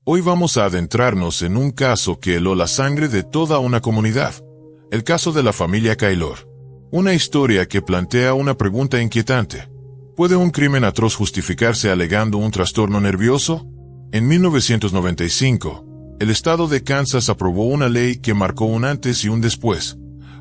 Hoy vamos a adentrarnos en un caso que heló la sangre de toda una comunidad. El caso de la familia Kaylor. Una historia que plantea una pregunta inquietante. ¿Puede un crimen atroz justificarse alegando un trastorno nervioso? En 1995, el estado de Kansas aprobó una ley que marcó un antes y un después.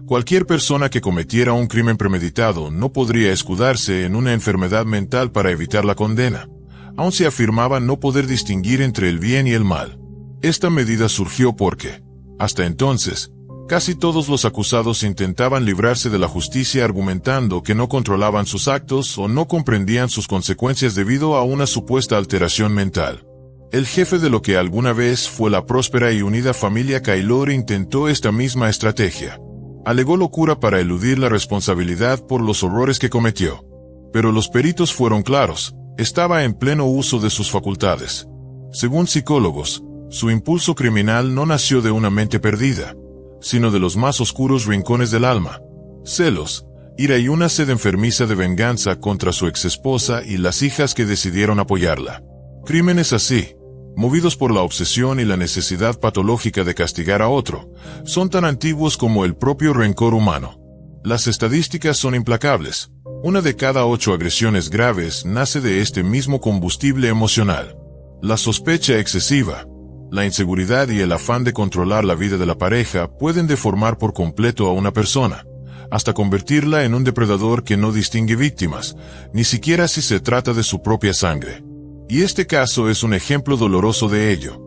Cualquier persona que cometiera un crimen premeditado no podría escudarse en una enfermedad mental para evitar la condena, aun se afirmaba no poder distinguir entre el bien y el mal. Esta medida surgió porque, hasta entonces, casi todos los acusados intentaban librarse de la justicia argumentando que no controlaban sus actos o no comprendían sus consecuencias debido a una supuesta alteración mental. El jefe de lo que alguna vez fue la próspera y unida familia Kaylor intentó esta misma estrategia. Alegó locura para eludir la responsabilidad por los horrores que cometió. Pero los peritos fueron claros. Estaba en pleno uso de sus facultades. Según psicólogos, su impulso criminal no nació de una mente perdida, sino de los más oscuros rincones del alma. Celos, ira y una sed enfermiza de venganza contra su exesposa y las hijas que decidieron apoyarla. Crímenes así, movidos por la obsesión y la necesidad patológica de castigar a otro, son tan antiguos como el propio rencor humano. Las estadísticas son implacables. 1 de cada 8 agresiones graves nace de este mismo combustible emocional. La sospecha excesiva, la inseguridad y el afán de controlar la vida de la pareja pueden deformar por completo a una persona, hasta convertirla en un depredador que no distingue víctimas, ni siquiera si se trata de su propia sangre. Y este caso es un ejemplo doloroso de ello.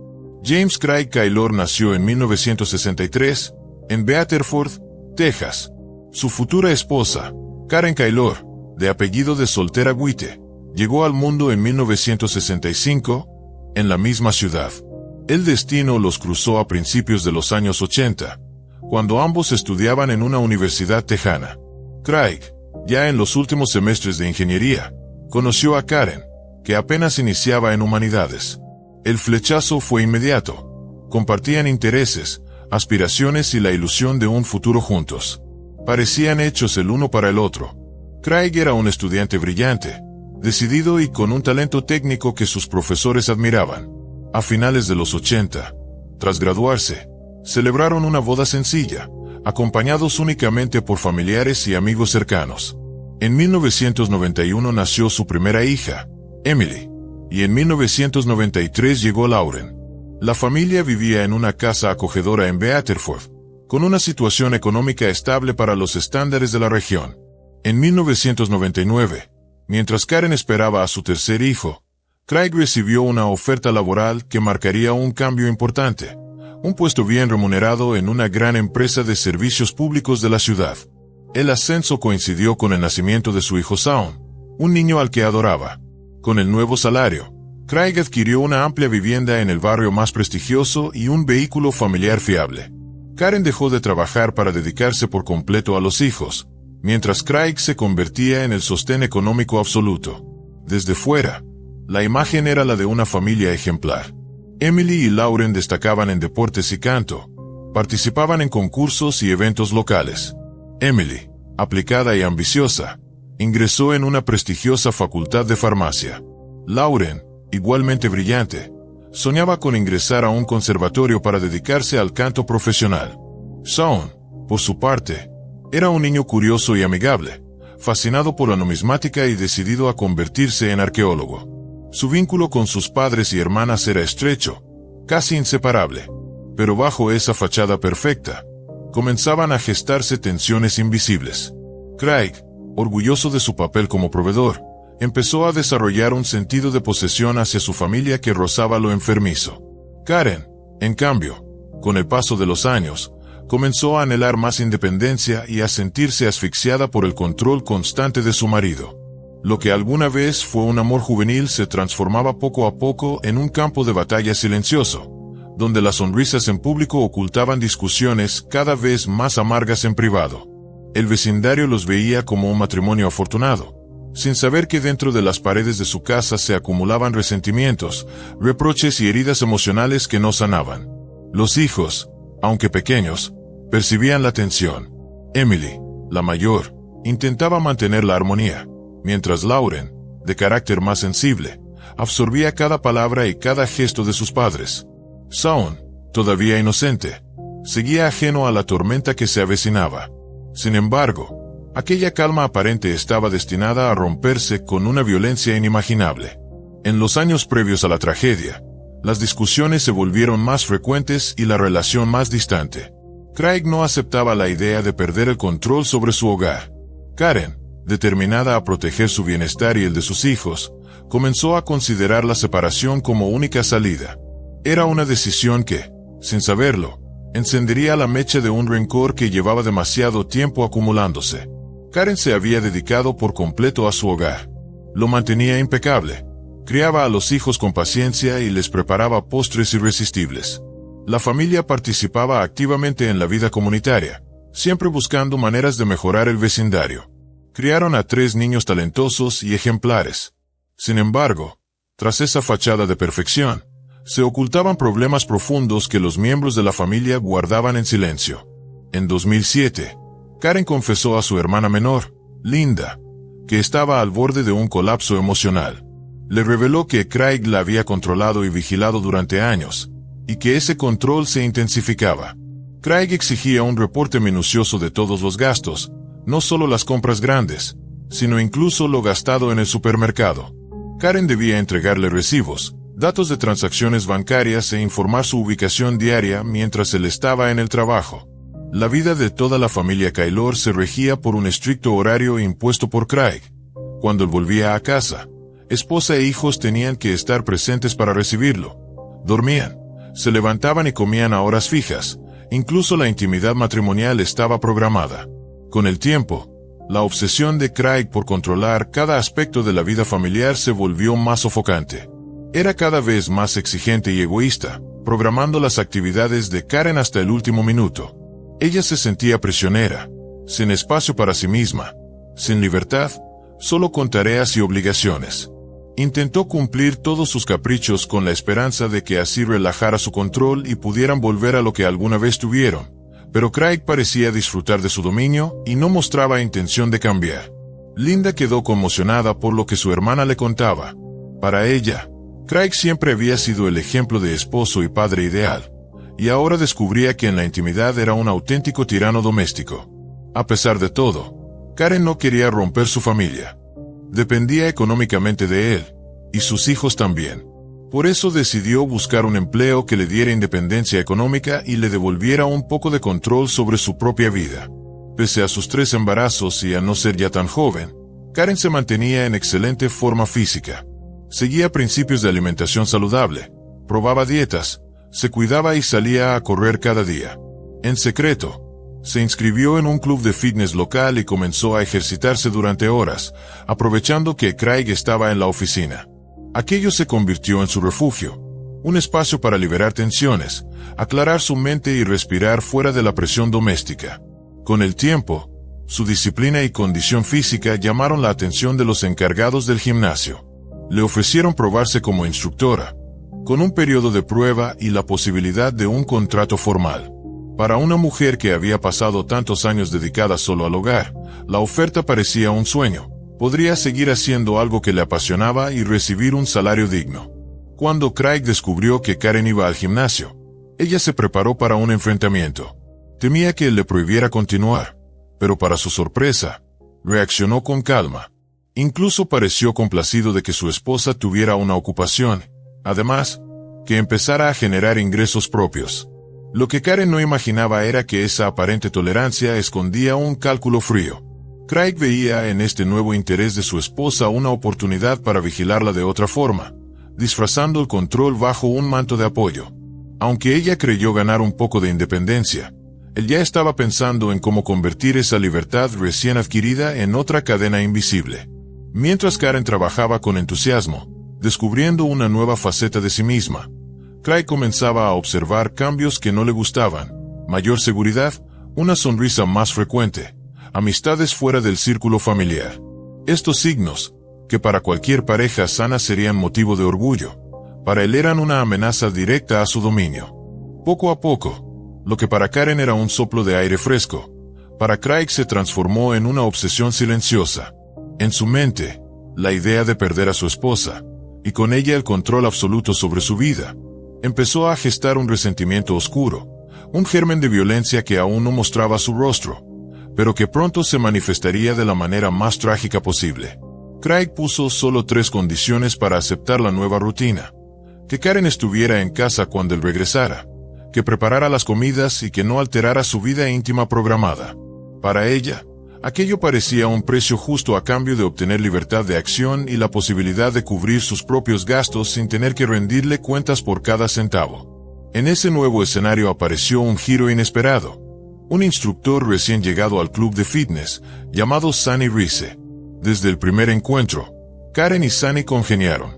James Craig Kaylor nació en 1963, en Beatterford, Texas. Su futura esposa, Karen Kaylor, de apellido de soltera Witte, llegó al mundo en 1965, en la misma ciudad. El destino los cruzó a principios de los años 80, cuando ambos estudiaban en una universidad tejana. Craig, ya en los últimos semestres de ingeniería, conoció a Karen, que apenas iniciaba en humanidades. El flechazo fue inmediato. Compartían intereses, aspiraciones y la ilusión de un futuro juntos. Parecían hechos el uno para el otro. Craig era un estudiante brillante, decidido y con un talento técnico que sus profesores admiraban. A finales de los 80, tras graduarse, celebraron una boda sencilla, acompañados únicamente por familiares y amigos cercanos. En 1991 nació su primera hija, Emily, y en 1993 llegó Lauren. La familia vivía en una casa acogedora en Beatterford, con una situación económica estable para los estándares de la región. En 1999, mientras Karen esperaba a su tercer hijo, Craig recibió una oferta laboral que marcaría un cambio importante, un puesto bien remunerado en una gran empresa de servicios públicos de la ciudad. El ascenso coincidió con el nacimiento de su hijo Shaun, un niño al que adoraba. Con el nuevo salario, Craig adquirió una amplia vivienda en el barrio más prestigioso y un vehículo familiar fiable. Karen dejó de trabajar para dedicarse por completo a los hijos, mientras Craig se convertía en el sostén económico absoluto. Desde fuera, la imagen era la de una familia ejemplar. Emily y Lauren destacaban en deportes y canto, participaban en concursos y eventos locales. Emily, aplicada y ambiciosa, ingresó en una prestigiosa facultad de farmacia. Lauren, igualmente brillante, soñaba con ingresar a un conservatorio para dedicarse al canto profesional. Shaun, por su parte, era un niño curioso y amigable, fascinado por la numismática y decidido a convertirse en arqueólogo. Su vínculo con sus padres y hermanas era estrecho, casi inseparable. Pero bajo esa fachada perfecta, comenzaban a gestarse tensiones invisibles. Craig, orgulloso de su papel como proveedor, empezó a desarrollar un sentido de posesión hacia su familia que rozaba lo enfermizo. Karen, en cambio, con el paso de los años, comenzó a anhelar más independencia y a sentirse asfixiada por el control constante de su marido. Lo que alguna vez fue un amor juvenil se transformaba poco a poco en un campo de batalla silencioso, donde las sonrisas en público ocultaban discusiones cada vez más amargas en privado. El vecindario los veía como un matrimonio afortunado, sin saber que dentro de las paredes de su casa se acumulaban resentimientos, reproches y heridas emocionales que no sanaban. Los hijos, aunque pequeños, percibían la tensión. Emily, la mayor, intentaba mantener la armonía, mientras Lauren, de carácter más sensible, absorbía cada palabra y cada gesto de sus padres. Shaun, todavía inocente, seguía ajeno a la tormenta que se avecinaba. Sin embargo, aquella calma aparente estaba destinada a romperse con una violencia inimaginable. En los años previos a la tragedia, las discusiones se volvieron más frecuentes y la relación más distante. Craig no aceptaba la idea de perder el control sobre su hogar. Karen, determinada a proteger su bienestar y el de sus hijos, comenzó a considerar la separación como única salida. Era una decisión que, sin saberlo, encendería la mecha de un rencor que llevaba demasiado tiempo acumulándose. Karen se había dedicado por completo a su hogar. Lo mantenía impecable. Criaba a los hijos con paciencia y les preparaba postres irresistibles. La familia participaba activamente en la vida comunitaria, siempre buscando maneras de mejorar el vecindario. Criaron a 3 niños talentosos y ejemplares. Sin embargo, tras esa fachada de perfección, se ocultaban problemas profundos que los miembros de la familia guardaban en silencio. En 2007, Karen confesó a su hermana menor, Linda, que estaba al borde de un colapso emocional. Le reveló que Craig la había controlado y vigilado durante años, y que ese control se intensificaba. Craig exigía un reporte minucioso de todos los gastos, no solo las compras grandes, sino incluso lo gastado en el supermercado. Karen debía entregarle recibos, datos de transacciones bancarias e informar su ubicación diaria mientras él estaba en el trabajo. La vida de toda la familia Kaylor se regía por un estricto horario impuesto por Craig. Cuando él volvía a casa, esposa e hijos tenían que estar presentes para recibirlo. Dormían, se levantaban y comían a horas fijas, incluso la intimidad matrimonial estaba programada. Con el tiempo, la obsesión de Craig por controlar cada aspecto de la vida familiar se volvió más sofocante. Era cada vez más exigente y egoísta, programando las actividades de Karen hasta el último minuto. Ella se sentía prisionera, sin espacio para sí misma, sin libertad, solo con tareas y obligaciones. Intentó cumplir todos sus caprichos con la esperanza de que así relajara su control y pudieran volver a lo que alguna vez tuvieron, pero Craig parecía disfrutar de su dominio y no mostraba intención de cambiar. Linda quedó conmocionada por lo que su hermana le contaba. Para ella, Craig siempre había sido el ejemplo de esposo y padre ideal, y ahora descubría que en la intimidad era un auténtico tirano doméstico. A pesar de todo, Karen no quería romper su familia. Dependía económicamente de él, y sus hijos también. Por eso decidió buscar un empleo que le diera independencia económica y le devolviera un poco de control sobre su propia vida. Pese a sus 3 embarazos y a no ser ya tan joven, Karen se mantenía en excelente forma física. Seguía principios de alimentación saludable, probaba dietas, se cuidaba y salía a correr cada día. En secreto, se inscribió en un club de fitness local y comenzó a ejercitarse durante horas, aprovechando que Craig estaba en la oficina. Aquello se convirtió en su refugio, un espacio para liberar tensiones, aclarar su mente y respirar fuera de la presión doméstica. Con el tiempo, su disciplina y condición física llamaron la atención de los encargados del gimnasio. Le ofrecieron probarse como instructora, con un periodo de prueba y la posibilidad de un contrato formal. Para una mujer que había pasado tantos años dedicada solo al hogar, la oferta parecía un sueño. Podría seguir haciendo algo que le apasionaba y recibir un salario digno. Cuando Craig descubrió que Karen iba al gimnasio, ella se preparó para un enfrentamiento. Temía que él le prohibiera continuar, pero para su sorpresa, reaccionó con calma. Incluso pareció complacido de que su esposa tuviera una ocupación, además, que empezara a generar ingresos propios. Lo que Karen no imaginaba era que esa aparente tolerancia escondía un cálculo frío. Craig veía en este nuevo interés de su esposa una oportunidad para vigilarla de otra forma, disfrazando el control bajo un manto de apoyo. Aunque ella creyó ganar un poco de independencia, él ya estaba pensando en cómo convertir esa libertad recién adquirida en otra cadena invisible. Mientras Karen trabajaba con entusiasmo, descubriendo una nueva faceta de sí misma, Craig comenzaba a observar cambios que no le gustaban: mayor seguridad, una sonrisa más frecuente, amistades fuera del círculo familiar. Estos signos, que para cualquier pareja sana serían motivo de orgullo, para él eran una amenaza directa a su dominio. Poco a poco, lo que para Karen era un soplo de aire fresco, para Craig se transformó en una obsesión silenciosa. En su mente, la idea de perder a su esposa y con ella el control absoluto sobre su vida, empezó a gestar un resentimiento oscuro, un germen de violencia que aún no mostraba su rostro, pero que pronto se manifestaría de la manera más trágica posible. Craig puso solo 3 condiciones para aceptar la nueva rutina: que Karen estuviera en casa cuando él regresara, que preparara las comidas y que no alterara su vida íntima programada. Para ella, aquello parecía un precio justo a cambio de obtener libertad de acción y la posibilidad de cubrir sus propios gastos sin tener que rendirle cuentas por cada centavo. En ese nuevo escenario apareció un giro inesperado. Un instructor recién llegado al club de fitness, llamado Sunny Reese. Desde el primer encuentro, Karen y Sunny congeniaron.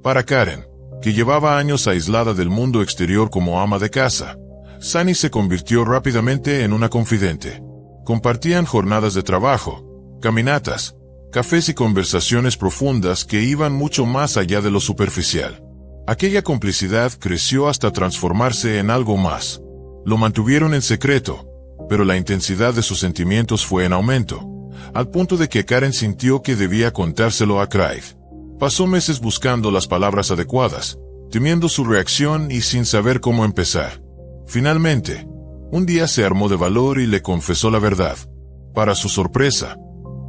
Para Karen, que llevaba años aislada del mundo exterior como ama de casa, Sunny se convirtió rápidamente en una confidente. Compartían jornadas de trabajo, caminatas, cafés y conversaciones profundas que iban mucho más allá de lo superficial. Aquella complicidad creció hasta transformarse en algo más. Lo mantuvieron en secreto, pero la intensidad de sus sentimientos fue en aumento, al punto de que Karen sintió que debía contárselo a Craig. Pasó meses buscando las palabras adecuadas, temiendo su reacción y sin saber cómo empezar. Finalmente, un día se armó de valor y le confesó la verdad. Para su sorpresa,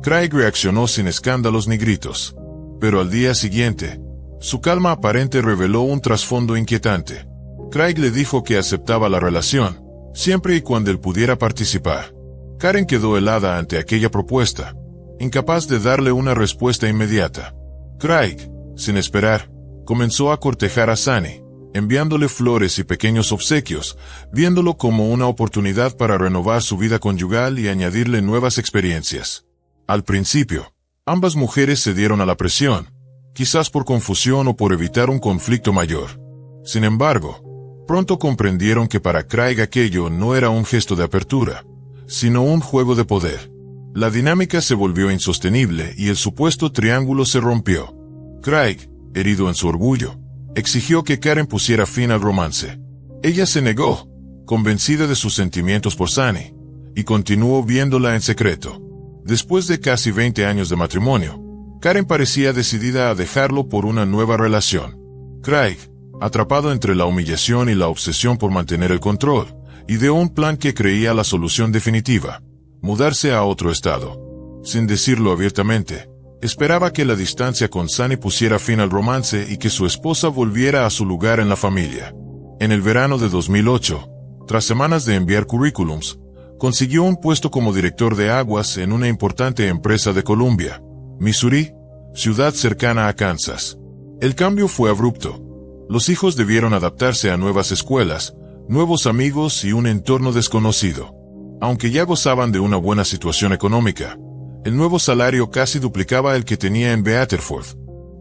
Craig reaccionó sin escándalos ni gritos. Pero al día siguiente, su calma aparente reveló un trasfondo inquietante. Craig le dijo que aceptaba la relación, siempre y cuando él pudiera participar. Karen quedó helada ante aquella propuesta, incapaz de darle una respuesta inmediata. Craig, sin esperar, comenzó a cortejar a Sunny, enviándole flores y pequeños obsequios, viéndolo como una oportunidad para renovar su vida conyugal y añadirle nuevas experiencias. Al principio, ambas mujeres cedieron a la presión, quizás por confusión o por evitar un conflicto mayor. Sin embargo, pronto comprendieron que para Craig aquello no era un gesto de apertura, sino un juego de poder. La dinámica se volvió insostenible y el supuesto triángulo se rompió. Craig, herido en su orgullo, exigió que Karen pusiera fin al romance. Ella se negó, convencida de sus sentimientos por Sunny, y continuó viéndola en secreto. Después de casi 20 años de matrimonio, Karen parecía decidida a dejarlo por una nueva relación. Craig, atrapado entre la humillación y la obsesión por mantener el control, ideó un plan que creía la solución definitiva: mudarse a otro estado. Sin decirlo abiertamente, esperaba que la distancia con Sunny pusiera fin al romance y que su esposa volviera a su lugar en la familia. En el verano de 2008, tras semanas de enviar currículums, consiguió un puesto como director de aguas en una importante empresa de Columbia, Missouri, ciudad cercana a Kansas. El cambio fue abrupto. Los hijos debieron adaptarse a nuevas escuelas, nuevos amigos y un entorno desconocido. Aunque ya gozaban de una buena situación económica, el nuevo salario casi duplicaba el que tenía en Beaterford.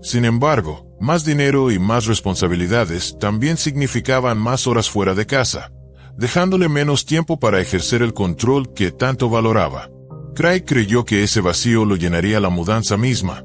Sin embargo, más dinero y más responsabilidades también significaban más horas fuera de casa, dejándole menos tiempo para ejercer el control que tanto valoraba. Craig creyó que ese vacío lo llenaría la mudanza misma,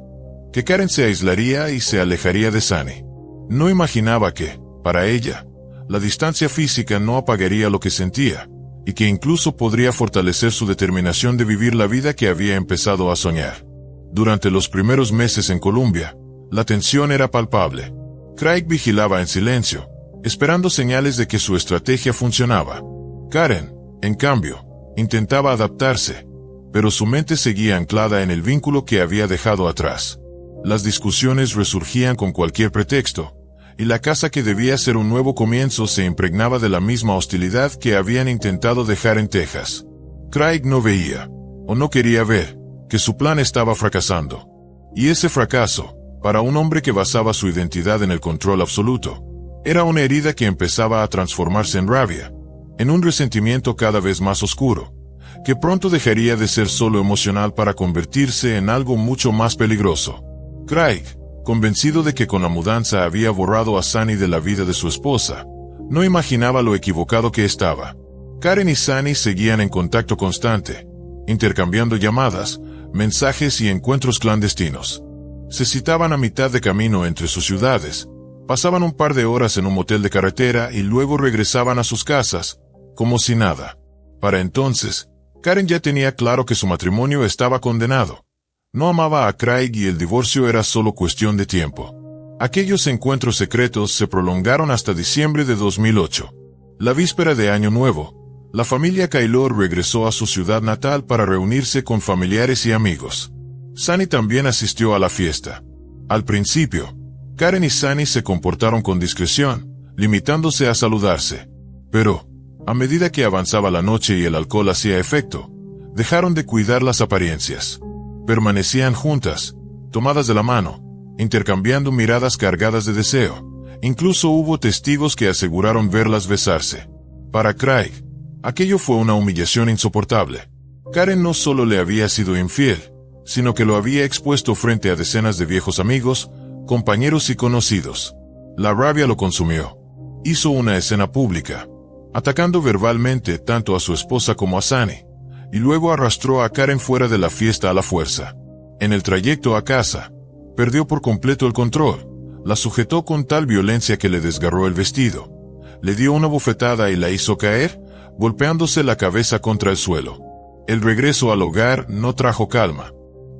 que Karen se aislaría y se alejaría de Sunny. No imaginaba que, para ella, la distancia física no apagaría lo que sentía, y que incluso podría fortalecer su determinación de vivir la vida que había empezado a soñar. Durante los primeros meses en Columbia, la tensión era palpable. Craig vigilaba en silencio, esperando señales de que su estrategia funcionaba. Karen, en cambio, intentaba adaptarse, pero su mente seguía anclada en el vínculo que había dejado atrás. Las discusiones resurgían con cualquier pretexto, y la casa que debía ser un nuevo comienzo se impregnaba de la misma hostilidad que habían intentado dejar en Texas. Craig no veía, o no quería ver, que su plan estaba fracasando. Y ese fracaso, para un hombre que basaba su identidad en el control absoluto, era una herida que empezaba a transformarse en rabia, en un resentimiento cada vez más oscuro, que pronto dejaría de ser solo emocional para convertirse en algo mucho más peligroso. Craig, convencido de que con la mudanza había borrado a Sunny de la vida de su esposa, no imaginaba lo equivocado que estaba. Karen y Sunny seguían en contacto constante, intercambiando llamadas, mensajes y encuentros clandestinos. Se citaban a mitad de camino entre sus ciudades, pasaban un par de horas en un motel de carretera y luego regresaban a sus casas, como si nada. Para entonces, Karen ya tenía claro que su matrimonio estaba condenado. No amaba a Craig y el divorcio era solo cuestión de tiempo. Aquellos encuentros secretos se prolongaron hasta diciembre de 2008. La víspera de Año Nuevo, la familia Kaylor regresó a su ciudad natal para reunirse con familiares y amigos. Sunny también asistió a la fiesta. Al principio, Karen y Sunny se comportaron con discreción, limitándose a saludarse. Pero, a medida que avanzaba la noche y el alcohol hacía efecto, dejaron de cuidar las apariencias. Permanecían juntas, tomadas de la mano, intercambiando miradas cargadas de deseo. Incluso hubo testigos que aseguraron verlas besarse. Para Craig, aquello fue una humillación insoportable. Karen no solo le había sido infiel, sino que lo había expuesto frente a decenas de viejos amigos, compañeros y conocidos. La rabia lo consumió. Hizo una escena pública, atacando verbalmente tanto a su esposa como a Sunny, y luego arrastró a Karen fuera de la fiesta a la fuerza. En el trayecto a casa, perdió por completo el control, la sujetó con tal violencia que le desgarró el vestido, le dio una bofetada y la hizo caer, golpeándose la cabeza contra el suelo. El regreso al hogar no trajo calma.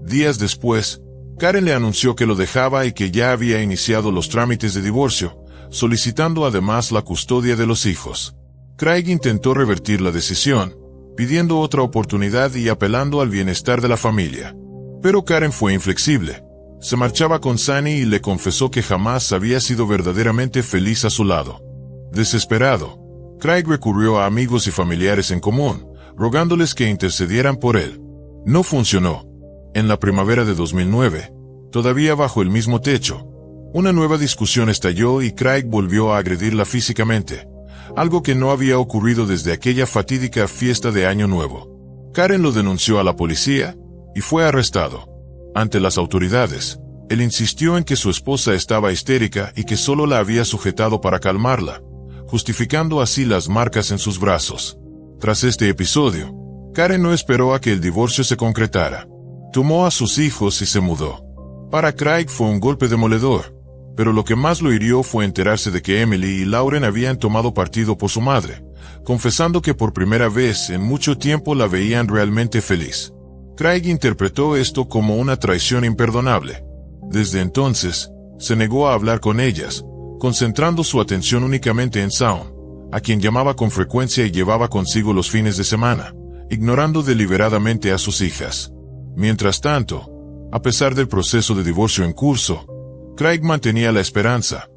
Días después, Karen le anunció que lo dejaba y que ya había iniciado los trámites de divorcio, solicitando además la custodia de los hijos. Craig intentó revertir la decisión, pidiendo otra oportunidad y apelando al bienestar de la familia. Pero Karen fue inflexible. Se marchaba con Sunny y le confesó que jamás había sido verdaderamente feliz a su lado. Desesperado, Craig recurrió a amigos y familiares en común, rogándoles que intercedieran por él. No funcionó. En la primavera de 2009, todavía bajo el mismo techo, una nueva discusión estalló y Craig volvió a agredirla físicamente, algo que no había ocurrido desde aquella fatídica fiesta de Año Nuevo. Karen lo denunció a la policía y fue arrestado. Ante las autoridades, él insistió en que su esposa estaba histérica y que solo la había sujetado para calmarla, justificando así las marcas en sus brazos. Tras este episodio, Karen no esperó a que el divorcio se concretara. Tomó a sus hijos y se mudó. Para Craig fue un golpe demoledor, pero lo que más lo hirió fue enterarse de que Emily y Lauren habían tomado partido por su madre, confesando que por primera vez en mucho tiempo la veían realmente feliz. Craig interpretó esto como una traición imperdonable. Desde entonces, se negó a hablar con ellas, concentrando su atención únicamente en Shaun, a quien llamaba con frecuencia y llevaba consigo los fines de semana, ignorando deliberadamente a sus hijas. Mientras tanto, a pesar del proceso de divorcio en curso, Craig mantenía la esperanza,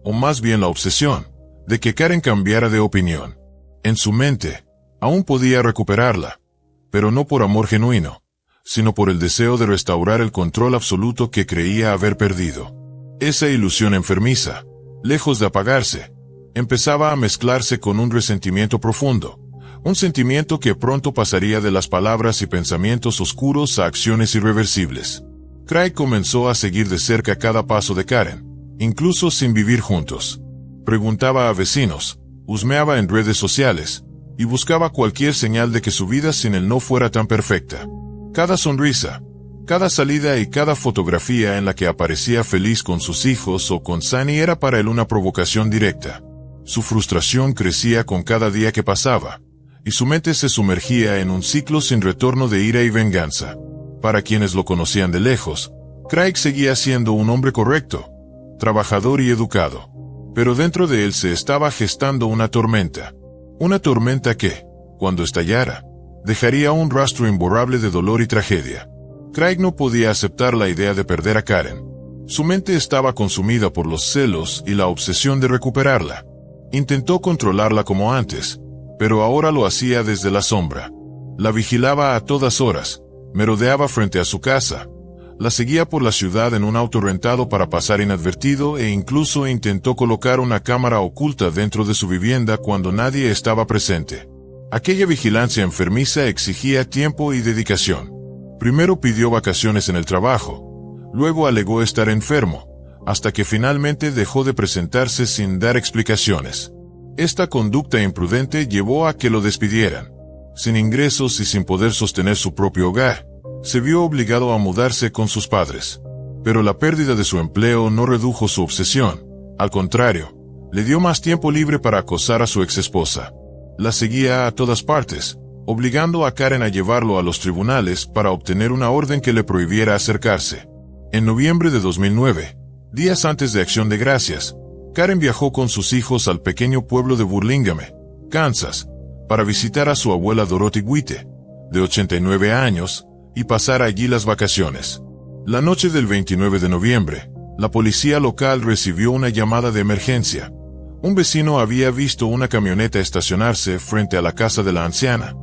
o más bien la obsesión, de que Karen cambiara de opinión. En su mente, aún podía recuperarla, pero no por amor genuino, sino por el deseo de restaurar el control absoluto que creía haber perdido. Esa ilusión enfermiza, lejos de apagarse, empezaba a mezclarse con un resentimiento profundo, un sentimiento que pronto pasaría de las palabras y pensamientos oscuros a acciones irreversibles. Craig comenzó a seguir de cerca cada paso de Karen, incluso sin vivir juntos. Preguntaba a vecinos, husmeaba en redes sociales, y buscaba cualquier señal de que su vida sin él no fuera tan perfecta. Cada sonrisa, cada salida y cada fotografía en la que aparecía feliz con sus hijos o con Sunny era para él una provocación directa. Su frustración crecía con cada día que pasaba, y su mente se sumergía en un ciclo sin retorno de ira y venganza. Para quienes lo conocían de lejos, Craig seguía siendo un hombre correcto, trabajador y educado. Pero dentro de él se estaba gestando una tormenta que, cuando estallara, dejaría un rastro imborrable de dolor y tragedia. Craig no podía aceptar la idea de perder a Karen. Su mente estaba consumida por los celos y la obsesión de recuperarla. Intentó controlarla como antes, pero ahora lo hacía desde la sombra. La vigilaba a todas horas, merodeaba frente a su casa, la seguía por la ciudad en un auto rentado para pasar inadvertido e incluso intentó colocar una cámara oculta dentro de su vivienda cuando nadie estaba presente. Aquella vigilancia enfermiza exigía tiempo y dedicación. Primero pidió vacaciones en el trabajo, luego alegó estar enfermo, hasta que finalmente dejó de presentarse sin dar explicaciones. Esta conducta imprudente llevó a que lo despidieran. Sin ingresos y sin poder sostener su propio hogar, se vio obligado a mudarse con sus padres. Pero la pérdida de su empleo no redujo su obsesión. Al contrario, le dio más tiempo libre para acosar a su exesposa. La seguía a todas partes, obligando a Karen a llevarlo a los tribunales para obtener una orden que le prohibiera acercarse. En noviembre de 2009, Días antes de Acción de Gracias, Karen viajó con sus hijos al pequeño pueblo de Burlingame, Kansas, para visitar a su abuela Dorothy Witte, de 89 años, y pasar allí las vacaciones. La noche del 29 de noviembre, la policía local recibió una llamada de emergencia. Un vecino había visto una camioneta estacionarse frente a la casa de la anciana,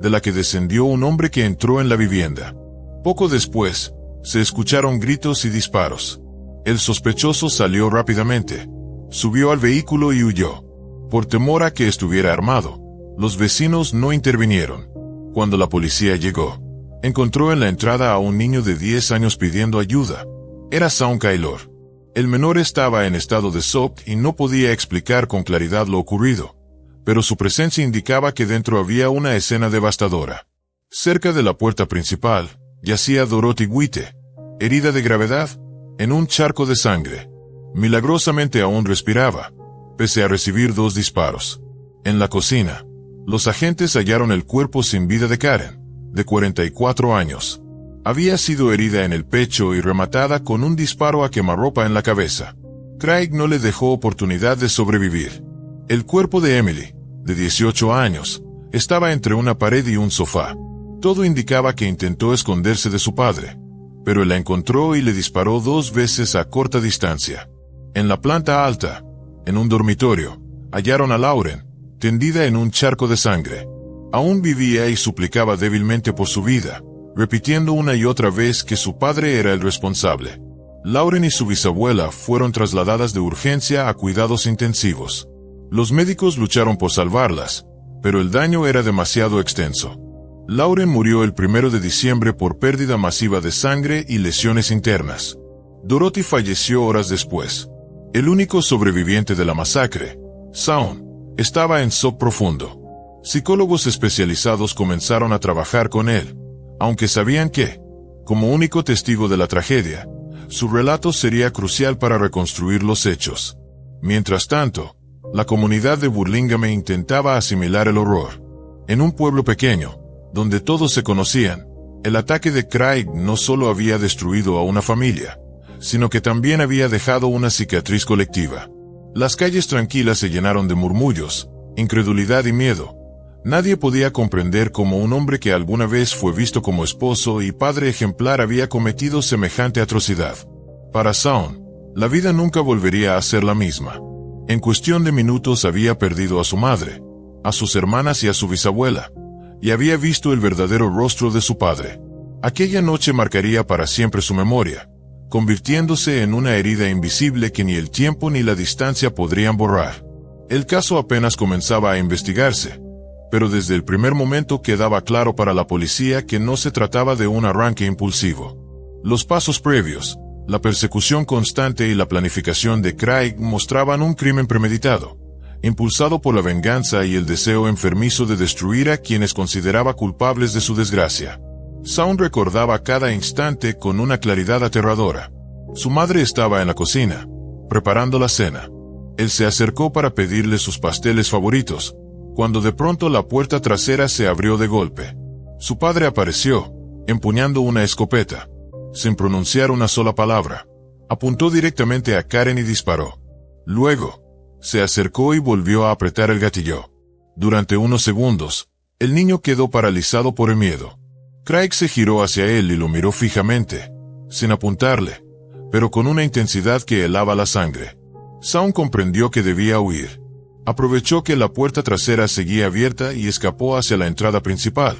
de la que descendió un hombre que entró en la vivienda. Poco después, se escucharon gritos y disparos. El sospechoso salió rápidamente, subió al vehículo y huyó. Por temor a que estuviera armado, los vecinos no intervinieron. Cuando la policía llegó, encontró en la entrada a un niño de 10 años pidiendo ayuda. Era Shaun Kaylor. El menor estaba en estado de shock y no podía explicar con claridad lo ocurrido, pero su presencia indicaba que dentro había una escena devastadora. Cerca de la puerta principal, yacía Dorothy Witte, herida de gravedad, en un charco de sangre. Milagrosamente aún respiraba, pese a recibir 2 disparos. En la cocina, los agentes hallaron el cuerpo sin vida de Karen, de 44 años. Había sido herida en el pecho y rematada con un disparo a quemarropa en la cabeza. Craig no le dejó oportunidad de sobrevivir. El cuerpo de Emily, de 18 años, estaba entre una pared y un sofá. Todo indicaba que intentó esconderse de su padre, pero la encontró y le disparó 2 veces a corta distancia. En la planta alta, en un dormitorio, hallaron a Lauren, tendida en un charco de sangre. Aún vivía y suplicaba débilmente por su vida, repitiendo una y otra vez que su padre era el responsable. Lauren y su bisabuela fueron trasladadas de urgencia a cuidados intensivos. Los médicos lucharon por salvarlas, pero el daño era demasiado extenso. Lauren murió el 1 de diciembre por pérdida masiva de sangre y lesiones internas. Dorothy falleció horas después. El único sobreviviente de la masacre, Shaun, estaba en shock profundo. Psicólogos especializados comenzaron a trabajar con él, aunque sabían que, como único testigo de la tragedia, su relato sería crucial para reconstruir los hechos. Mientras tanto, la comunidad de Burlingame intentaba asimilar el horror. En un pueblo pequeño, donde todos se conocían, el ataque de Craig no solo había destruido a una familia, sino que también había dejado una cicatriz colectiva. Las calles tranquilas se llenaron de murmullos, incredulidad y miedo. Nadie podía comprender cómo un hombre que alguna vez fue visto como esposo y padre ejemplar había cometido semejante atrocidad. Para Shaun, la vida nunca volvería a ser la misma. En cuestión de minutos había perdido a su madre, a sus hermanas y a su bisabuela, y había visto el verdadero rostro de su padre. Aquella noche marcaría para siempre su memoria, convirtiéndose en una herida invisible que ni el tiempo ni la distancia podrían borrar. El caso apenas comenzaba a investigarse, pero desde el primer momento quedaba claro para la policía que no se trataba de un arranque impulsivo. Los pasos previos, la persecución constante y la planificación de Craig mostraban un crimen premeditado, impulsado por la venganza y el deseo enfermizo de destruir a quienes consideraba culpables de su desgracia. Shaun recordaba cada instante con una claridad aterradora. Su madre estaba en la cocina, preparando la cena. Él se acercó para pedirle sus pasteles favoritos, cuando de pronto la puerta trasera se abrió de golpe. Su padre apareció, empuñando una escopeta. Sin pronunciar una sola palabra, apuntó directamente a Karen y disparó. Luego, se acercó y volvió a apretar el gatillo. Durante unos segundos, el niño quedó paralizado por el miedo. Craig se giró hacia él y lo miró fijamente, sin apuntarle, pero con una intensidad que helaba la sangre. Shaun comprendió que debía huir. Aprovechó que la puerta trasera seguía abierta y escapó hacia la entrada principal,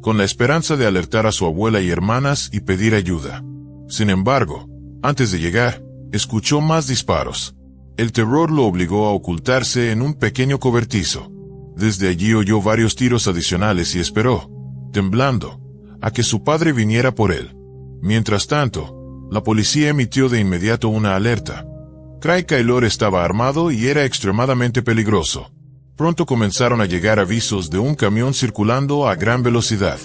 con la esperanza de alertar a su abuela y hermanas y pedir ayuda. Sin embargo, antes de llegar, escuchó más disparos. El terror lo obligó a ocultarse en un pequeño cobertizo. Desde allí oyó varios tiros adicionales y esperó, temblando, a que su padre viniera por él. Mientras tanto, la policía emitió de inmediato una alerta. Craig Kaylor estaba armado y era extremadamente peligroso. Pronto comenzaron a llegar avisos de un camión circulando a gran velocidad.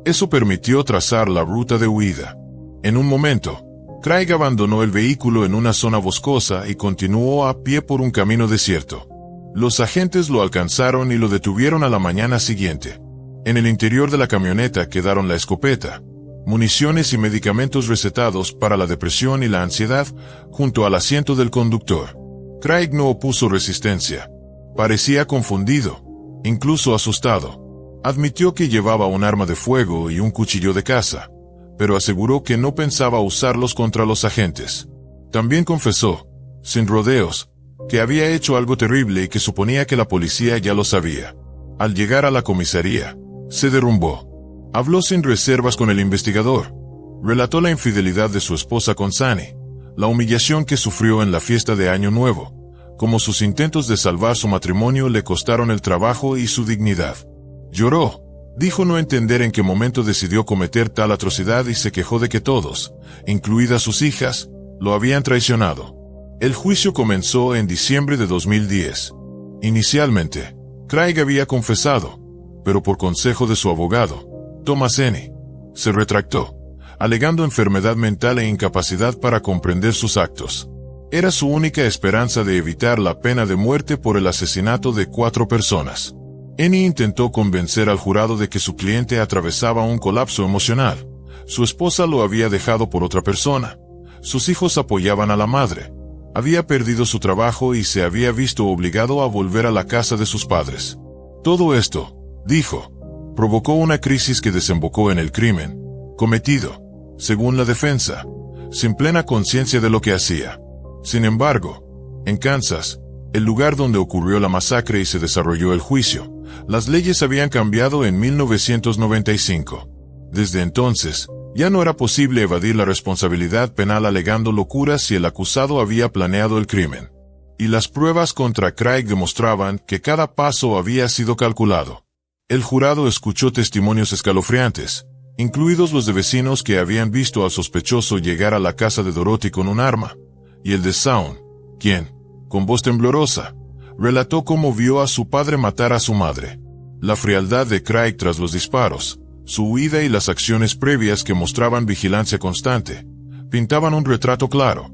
Eso permitió trazar la ruta de huida. En un momento, Craig abandonó el vehículo en una zona boscosa y continuó a pie por un camino desierto. Los agentes lo alcanzaron y lo detuvieron a la mañana siguiente. En el interior de la camioneta quedaron la escopeta, municiones y medicamentos recetados para la depresión y la ansiedad junto al asiento del conductor. Craig no opuso resistencia. Parecía confundido, incluso asustado. Admitió que llevaba un arma de fuego y un cuchillo de caza, pero aseguró que no pensaba usarlos contra los agentes. También confesó, sin rodeos, que había hecho algo terrible y que suponía que la policía ya lo sabía. Al llegar a la comisaría, se derrumbó. Habló sin reservas con el investigador. Relató la infidelidad de su esposa con Sunny, la humillación que sufrió en la fiesta de Año Nuevo, como sus intentos de salvar su matrimonio le costaron el trabajo y su dignidad. Lloró. Dijo no entender en qué momento decidió cometer tal atrocidad y se quejó de que todos, incluidas sus hijas, lo habían traicionado. El juicio comenzó en diciembre de 2010. Inicialmente, Craig había confesado, pero por consejo de su abogado, Thomas Enney, se retractó, alegando enfermedad mental e incapacidad para comprender sus actos. Era su única esperanza de evitar la pena de muerte por el asesinato de 4 personas. Enney intentó convencer al jurado de que su cliente atravesaba un colapso emocional. Su esposa lo había dejado por otra persona. Sus hijos apoyaban a la madre. Había perdido su trabajo y se había visto obligado a volver a la casa de sus padres. Todo esto, dijo, provocó una crisis que desembocó en el crimen cometido, según la defensa, sin plena conciencia de lo que hacía. Sin embargo, en Kansas, el lugar donde ocurrió la masacre y se desarrolló el juicio, las leyes habían cambiado en 1995. Desde entonces, ya no era posible evadir la responsabilidad penal alegando locuras si el acusado había planeado el crimen. Y las pruebas contra Craig demostraban que cada paso había sido calculado. El jurado escuchó testimonios escalofriantes, incluidos los de vecinos que habían visto al sospechoso llegar a la casa de Dorothy con un arma, y el de Shawn, quien, con voz temblorosa, relató cómo vio a su padre matar a su madre. La frialdad de Craig tras los disparos, su huida y las acciones previas que mostraban vigilancia constante, pintaban un retrato claro.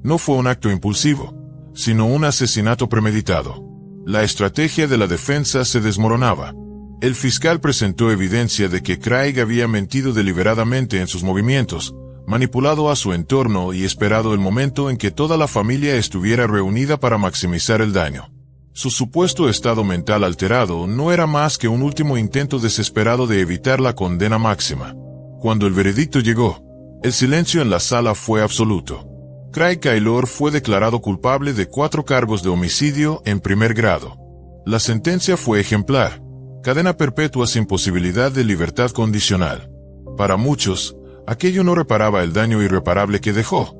No fue un acto impulsivo, sino un asesinato premeditado. La estrategia de la defensa se desmoronaba. El fiscal presentó evidencia de que Craig había mentido deliberadamente en sus movimientos, manipulado a su entorno y esperado el momento en que toda la familia estuviera reunida para maximizar el daño. Su supuesto estado mental alterado no era más que un último intento desesperado de evitar la condena máxima. Cuando el veredicto llegó, el silencio en la sala fue absoluto. Craig Taylor fue declarado culpable de 4 cargos de homicidio en primer grado. La sentencia fue ejemplar: cadena perpetua sin posibilidad de libertad condicional. Para muchos, aquello no reparaba el daño irreparable que dejó,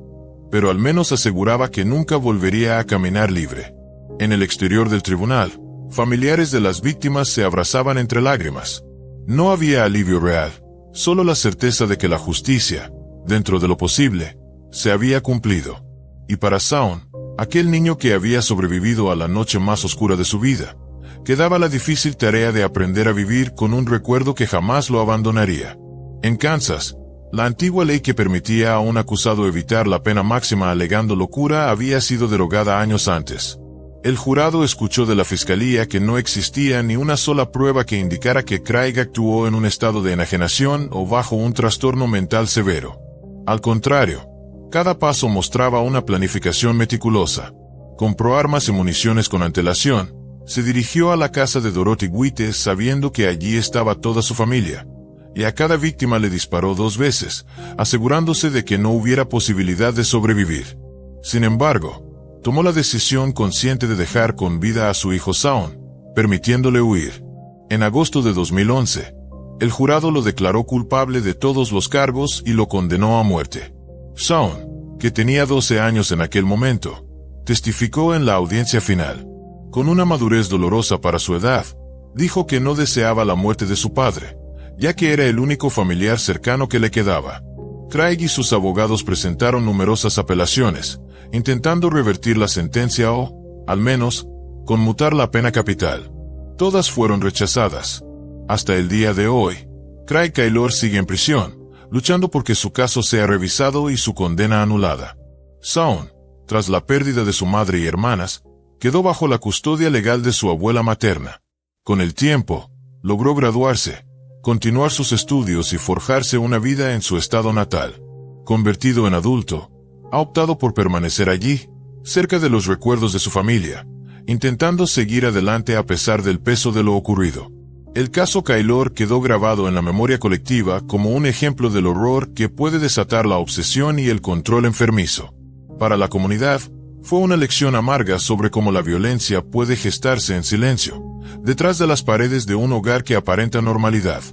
pero al menos aseguraba que nunca volvería a caminar libre. En el exterior del tribunal, familiares de las víctimas se abrazaban entre lágrimas. No había alivio real, solo la certeza de que la justicia, dentro de lo posible, se había cumplido. Y para Shawn, aquel niño que había sobrevivido a la noche más oscura de su vida, quedaba la difícil tarea de aprender a vivir con un recuerdo que jamás lo abandonaría. En Kansas, la antigua ley que permitía a un acusado evitar la pena máxima alegando locura había sido derogada años antes. El jurado escuchó de la fiscalía que no existía ni una sola prueba que indicara que Craig actuó en un estado de enajenación o bajo un trastorno mental severo. Al contrario, cada paso mostraba una planificación meticulosa. Compró armas y municiones con antelación. Se dirigió a la casa de Dorothy Witte sabiendo que allí estaba toda su familia, y a cada víctima le disparó 2 veces, asegurándose de que no hubiera posibilidad de sobrevivir. Sin embargo, tomó la decisión consciente de dejar con vida a su hijo Shawn, permitiéndole huir. En agosto de 2011, el jurado lo declaró culpable de todos los cargos y lo condenó a muerte. Shawn, que tenía 12 años en aquel momento, testificó en la audiencia final. Con una madurez dolorosa para su edad, dijo que no deseaba la muerte de su padre, ya que era el único familiar cercano que le quedaba. Craig y sus abogados presentaron numerosas apelaciones, intentando revertir la sentencia o, al menos, conmutar la pena capital. Todas fueron rechazadas. Hasta el día de hoy, Craig Taylor sigue en prisión, luchando por que su caso sea revisado y su condena anulada. Shawn, tras la pérdida de su madre y hermanas, quedó bajo la custodia legal de su abuela materna. Con el tiempo, logró graduarse, continuar sus estudios y forjarse una vida en su estado natal. Convertido en adulto, ha optado por permanecer allí, cerca de los recuerdos de su familia, intentando seguir adelante a pesar del peso de lo ocurrido. El caso Kaylor quedó grabado en la memoria colectiva como un ejemplo del horror que puede desatar la obsesión y el control enfermizo. Para la comunidad, fue una lección amarga sobre cómo la violencia puede gestarse en silencio, detrás de las paredes de un hogar que aparenta normalidad.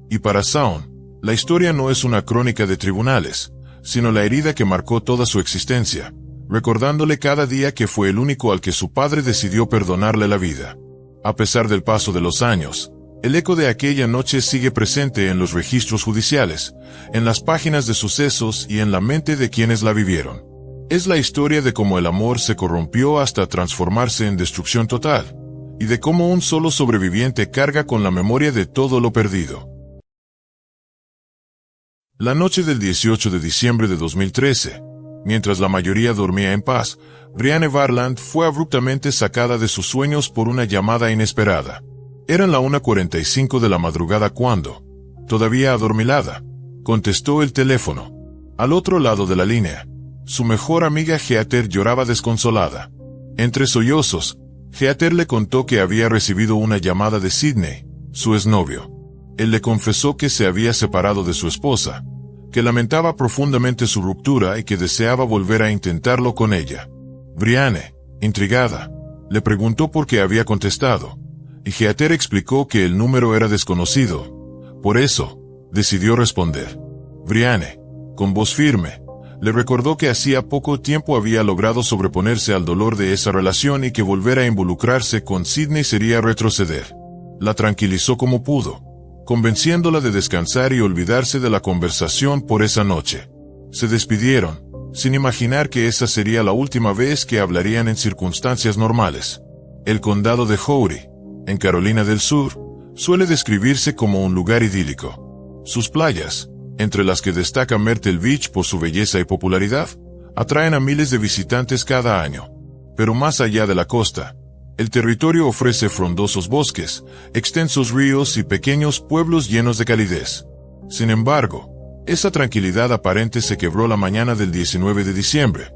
Y para Shaun, la historia no es una crónica de tribunales, sino la herida que marcó toda su existencia, recordándole cada día que fue el único al que su padre decidió perdonarle la vida. A pesar del paso de los años, el eco de aquella noche sigue presente en los registros judiciales, en las páginas de sucesos y en la mente de quienes la vivieron. Es la historia de cómo el amor se corrompió hasta transformarse en destrucción total, y de cómo un solo sobreviviente carga con la memoria de todo lo perdido. La noche del 18 de diciembre de 2013, mientras la mayoría dormía en paz, Brianne Varland fue abruptamente sacada de sus sueños por una llamada inesperada. Eran la 1:45 de la madrugada cuando, todavía adormilada, contestó el teléfono. Al otro lado de la línea, su mejor amiga Heather lloraba desconsolada. Entre sollozos, Heather le contó que había recibido una llamada de Sidney, su exnovio. Él le confesó que se había separado de su esposa, que lamentaba profundamente su ruptura y que deseaba volver a intentarlo con ella. Brianne, intrigada, le preguntó por qué había contestado, y Heather explicó que el número era desconocido. Por eso, decidió responder. Brianne, con voz firme, le recordó que hacía poco tiempo había logrado sobreponerse al dolor de esa relación y que volver a involucrarse con Sidney sería retroceder. La tranquilizó como pudo, convenciéndola de descansar y olvidarse de la conversación por esa noche. Se despidieron, sin imaginar que esa sería la última vez que hablarían en circunstancias normales. El condado de Howry, en Carolina del Sur, suele describirse como un lugar idílico. Sus playas, entre las que destaca Myrtle Beach por su belleza y popularidad, atraen a miles de visitantes cada año. Pero más allá de la costa, el territorio ofrece frondosos bosques, extensos ríos y pequeños pueblos llenos de calidez. Sin embargo, esa tranquilidad aparente se quebró la mañana del 19 de diciembre,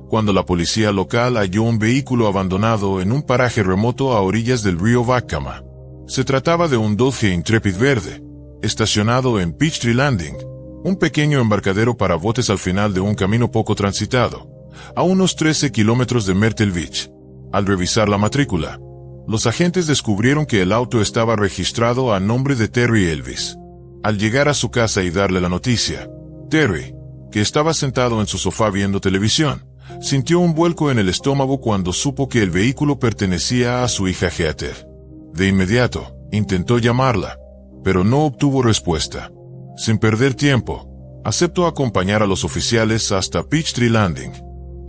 cuando la policía local halló un vehículo abandonado en un paraje remoto a orillas del río Waccamaw. Se trataba de un Dodge Intrepid verde, estacionado en Peachtree Landing, un pequeño embarcadero para botes al final de un camino poco transitado, a unos 13 kilómetros de Myrtle Beach. Al revisar la matrícula, los agentes descubrieron que el auto estaba registrado a nombre de Terry Elvis. Al llegar a su casa y darle la noticia, Terry, que estaba sentado en su sofá viendo televisión, sintió un vuelco en el estómago cuando supo que el vehículo pertenecía a su hija Heather. De inmediato, intentó llamarla, pero no obtuvo respuesta. Sin perder tiempo, aceptó acompañar a los oficiales hasta Peachtree Landing.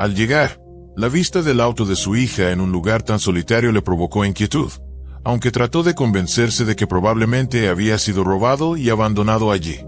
Al llegar, la vista del auto de su hija en un lugar tan solitario le provocó inquietud, aunque trató de convencerse de que probablemente había sido robado y abandonado allí.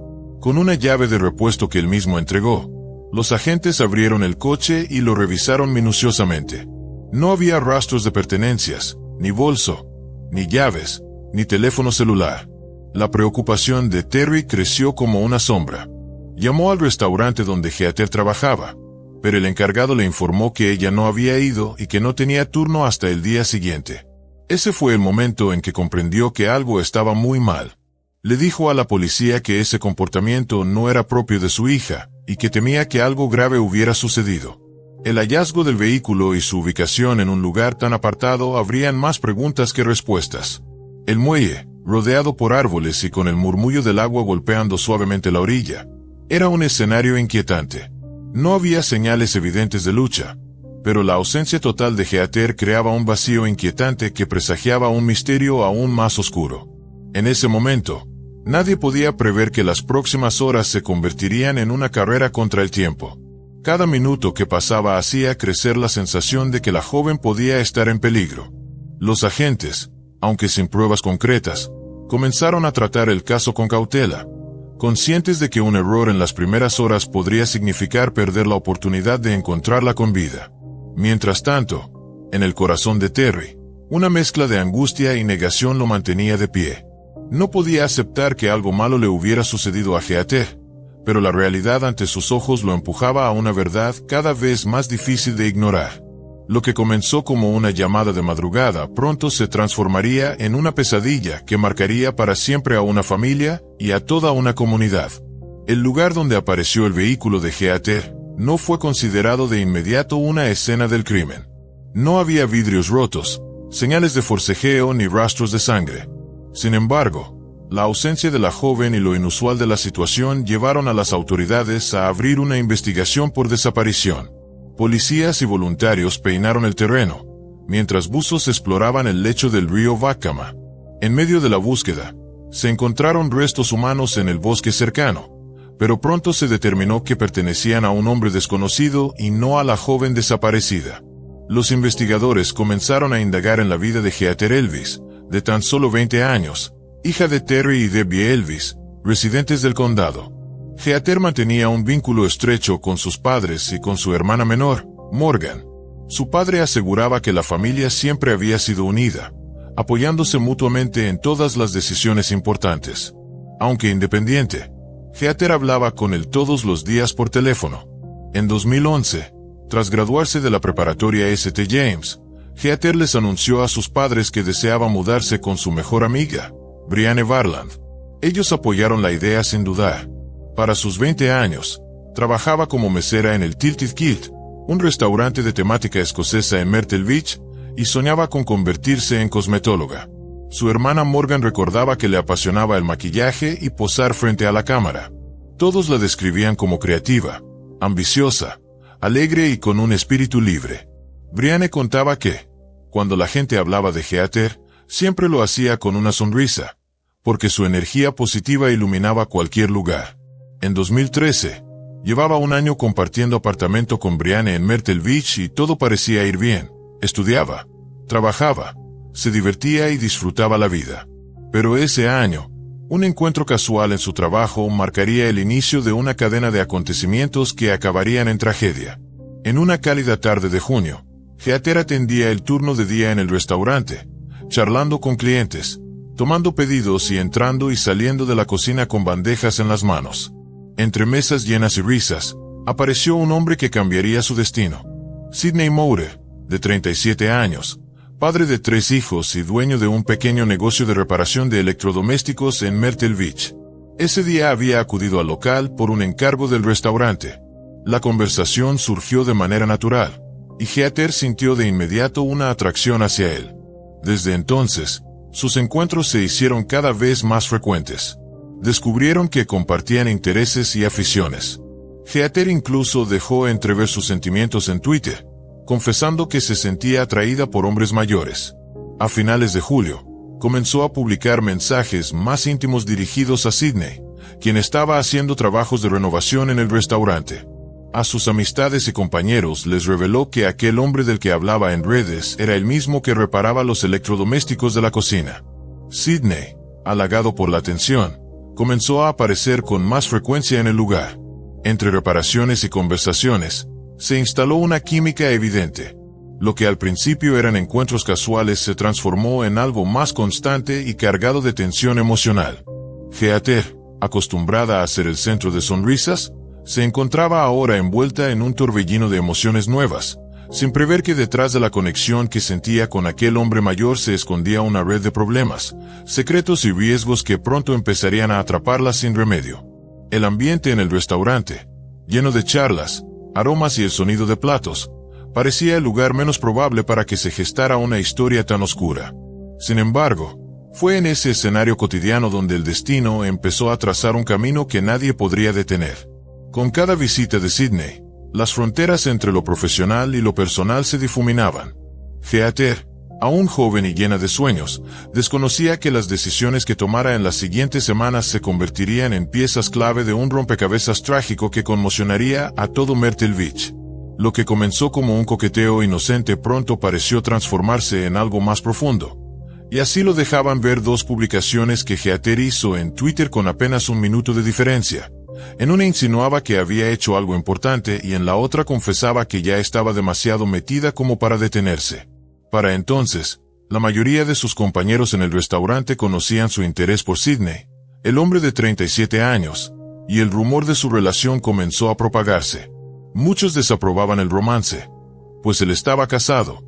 Con una llave de repuesto que él mismo entregó, los agentes abrieron el coche y lo revisaron minuciosamente. No había rastros de pertenencias, ni bolso, ni llaves, ni teléfono celular. La preocupación de Terry creció como una sombra. Llamó al restaurante donde Heather trabajaba, pero el encargado le informó que ella no había ido y que no tenía turno hasta el día siguiente. Ese fue el momento en que comprendió que algo estaba muy mal. Le dijo a la policía que ese comportamiento no era propio de su hija, y que temía que algo grave hubiera sucedido. El hallazgo del vehículo y su ubicación en un lugar tan apartado abrían más preguntas que respuestas. El muelle, rodeado por árboles y con el murmullo del agua golpeando suavemente la orilla, era un escenario inquietante. No había señales evidentes de lucha, pero la ausencia total de Heather creaba un vacío inquietante que presagiaba un misterio aún más oscuro. En ese momento, nadie podía prever que las próximas horas se convertirían en una carrera contra el tiempo. Cada minuto que pasaba hacía crecer la sensación de que la joven podía estar en peligro. Los agentes, aunque sin pruebas concretas, comenzaron a tratar el caso con cautela, conscientes de que un error en las primeras horas podría significar perder la oportunidad de encontrarla con vida. Mientras tanto, en el corazón de Terry, una mezcla de angustia y negación lo mantenía de pie. No podía aceptar que algo malo le hubiera sucedido a Heather, pero la realidad ante sus ojos lo empujaba a una verdad cada vez más difícil de ignorar. Lo que comenzó como una llamada de madrugada pronto se transformaría en una pesadilla que marcaría para siempre a una familia y a toda una comunidad. El lugar donde apareció el vehículo de Heather no fue considerado de inmediato una escena del crimen. No había vidrios rotos, señales de forcejeo ni rastros de sangre. Sin embargo, la ausencia de la joven y lo inusual de la situación llevaron a las autoridades a abrir una investigación por desaparición. Policías y voluntarios peinaron el terreno, mientras buzos exploraban el lecho del río Vácama. En medio de la búsqueda, se encontraron restos humanos en el bosque cercano, pero pronto se determinó que pertenecían a un hombre desconocido y no a la joven desaparecida. Los investigadores comenzaron a indagar en la vida de Heather Elvis, de tan solo 20 años, hija de Terry y Debbie Elvis, residentes del condado. Heather mantenía un vínculo estrecho con sus padres y con su hermana menor, Morgan. Su padre aseguraba que la familia siempre había sido unida, apoyándose mutuamente en todas las decisiones importantes. Aunque independiente, Heather hablaba con él todos los días por teléfono. En 2011, tras graduarse de la preparatoria St. James, Heather les anunció a sus padres que deseaba mudarse con su mejor amiga, Brianne Varland. Ellos apoyaron la idea sin dudar. Para sus 20 años, trabajaba como mesera en el Tilted Kilt, un restaurante de temática escocesa en Myrtle Beach, y soñaba con convertirse en cosmetóloga. Su hermana Morgan recordaba que le apasionaba el maquillaje y posar frente a la cámara. Todos la describían como creativa, ambiciosa, alegre y con un espíritu libre. Brianne contaba que, cuando la gente hablaba de Heather, siempre lo hacía con una sonrisa, porque su energía positiva iluminaba cualquier lugar. En 2013, llevaba un año compartiendo apartamento con Brianne en Myrtle Beach y todo parecía ir bien. Estudiaba, trabajaba, se divertía y disfrutaba la vida. Pero ese año, un encuentro casual en su trabajo marcaría el inicio de una cadena de acontecimientos que acabarían en tragedia. En una cálida tarde de junio, Heather atendía el turno de día en el restaurante, charlando con clientes, tomando pedidos y entrando y saliendo de la cocina con bandejas en las manos. Entre mesas llenas y risas, apareció un hombre que cambiaría su destino. Sidney Moore, de 37 años, padre de 3 hijos y dueño de un pequeño negocio de reparación de electrodomésticos en Myrtle Beach. Ese día había acudido al local por un encargo del restaurante. La conversación surgió de manera natural, y Heather sintió de inmediato una atracción hacia él. Desde entonces, sus encuentros se hicieron cada vez más frecuentes. Descubrieron que compartían intereses y aficiones. Heather incluso dejó entrever sus sentimientos en Twitter, confesando que se sentía atraída por hombres mayores. A finales de julio, comenzó a publicar mensajes más íntimos dirigidos a Sidney, quien estaba haciendo trabajos de renovación en el restaurante. A sus amistades y compañeros les reveló que aquel hombre del que hablaba en redes era el mismo que reparaba los electrodomésticos de la cocina. Sidney, halagado por la atención, comenzó a aparecer con más frecuencia en el lugar. Entre reparaciones y conversaciones, se instaló una química evidente. Lo que al principio eran encuentros casuales se transformó en algo más constante y cargado de tensión emocional. Heather, acostumbrada a ser el centro de sonrisas, se encontraba ahora envuelta en un torbellino de emociones nuevas, sin prever que detrás de la conexión que sentía con aquel hombre mayor se escondía una red de problemas, secretos y riesgos que pronto empezarían a atraparla sin remedio. El ambiente en el restaurante, lleno de charlas, aromas y el sonido de platos, parecía el lugar menos probable para que se gestara una historia tan oscura. Sin embargo, fue en ese escenario cotidiano donde el destino empezó a trazar un camino que nadie podría detener. Con cada visita de Sidney, las fronteras entre lo profesional y lo personal se difuminaban. Heather, aún joven y llena de sueños, desconocía que las decisiones que tomara en las siguientes semanas se convertirían en piezas clave de un rompecabezas trágico que conmocionaría a todo Myrtle Beach. Lo que comenzó como un coqueteo inocente pronto pareció transformarse en algo más profundo. Y así lo dejaban ver 2 publicaciones que Heather hizo en Twitter con apenas 1 minuto de diferencia. En una insinuaba que había hecho algo importante y en la otra confesaba que ya estaba demasiado metida como para detenerse. Para entonces, La mayoría de sus compañeros en el restaurante conocían su interés por Sidney, el hombre de 37 años, y el rumor de su relación comenzó a propagarse. Muchos desaprobaban el romance, pues él estaba casado,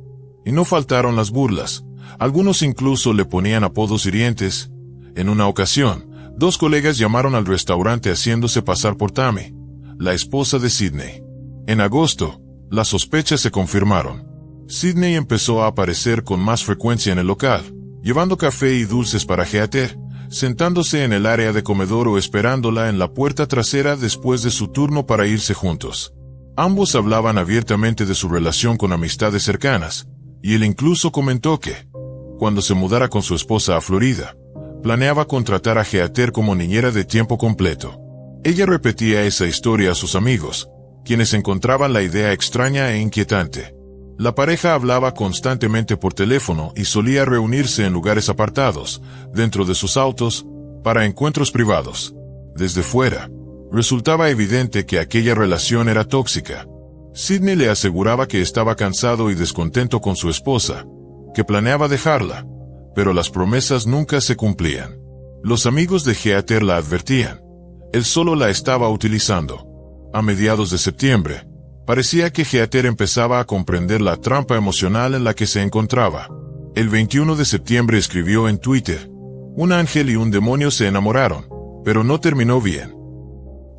y no faltaron las burlas. Algunos incluso le ponían apodos hirientes. En una ocasión, 2 colegas llamaron al restaurante haciéndose pasar por Tammy, la esposa de Sidney. En agosto, las sospechas se confirmaron. Sidney empezó a aparecer con más frecuencia en el local, llevando café y dulces para Heather, sentándose en el área de comedor o esperándola en la puerta trasera después de su turno para irse juntos. Ambos hablaban abiertamente de su relación con amistades cercanas, y él incluso comentó que, cuando se mudara con su esposa a Florida, planeaba contratar a Heather como niñera de tiempo completo. Ella repetía esa historia a sus amigos, quienes encontraban la idea extraña e inquietante. La pareja hablaba constantemente por teléfono y solía reunirse en lugares apartados, dentro de sus autos, para encuentros privados. Desde fuera, resultaba evidente que aquella relación era tóxica. Sidney le aseguraba que estaba cansado y descontento con su esposa, que planeaba dejarla, pero las promesas nunca se cumplían. Los amigos de Heather la advertían. Él solo la estaba utilizando. A mediados de septiembre, parecía que Heather empezaba a comprender la trampa emocional en la que se encontraba. El 21 de septiembre escribió en Twitter: "Un ángel y un demonio se enamoraron, pero no terminó bien".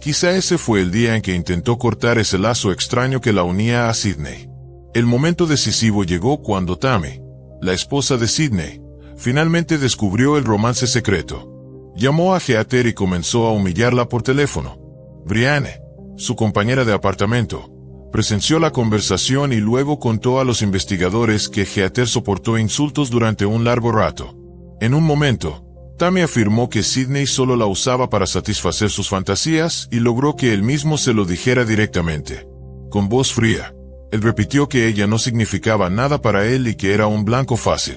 Quizá ese fue el día en que intentó cortar ese lazo extraño que la unía a Sidney. El momento decisivo llegó cuando Tammy, la esposa de Sidney, finalmente descubrió el romance secreto. Llamó a Heather y comenzó a humillarla por teléfono. Brianne, su compañera de apartamento, presenció la conversación y luego contó a los investigadores que Heather soportó insultos durante un largo rato. En un momento, Tammy afirmó que Sidney solo la usaba para satisfacer sus fantasías y logró que él mismo se lo dijera directamente. Con voz fría, él repitió que ella no significaba nada para él y que era un blanco fácil.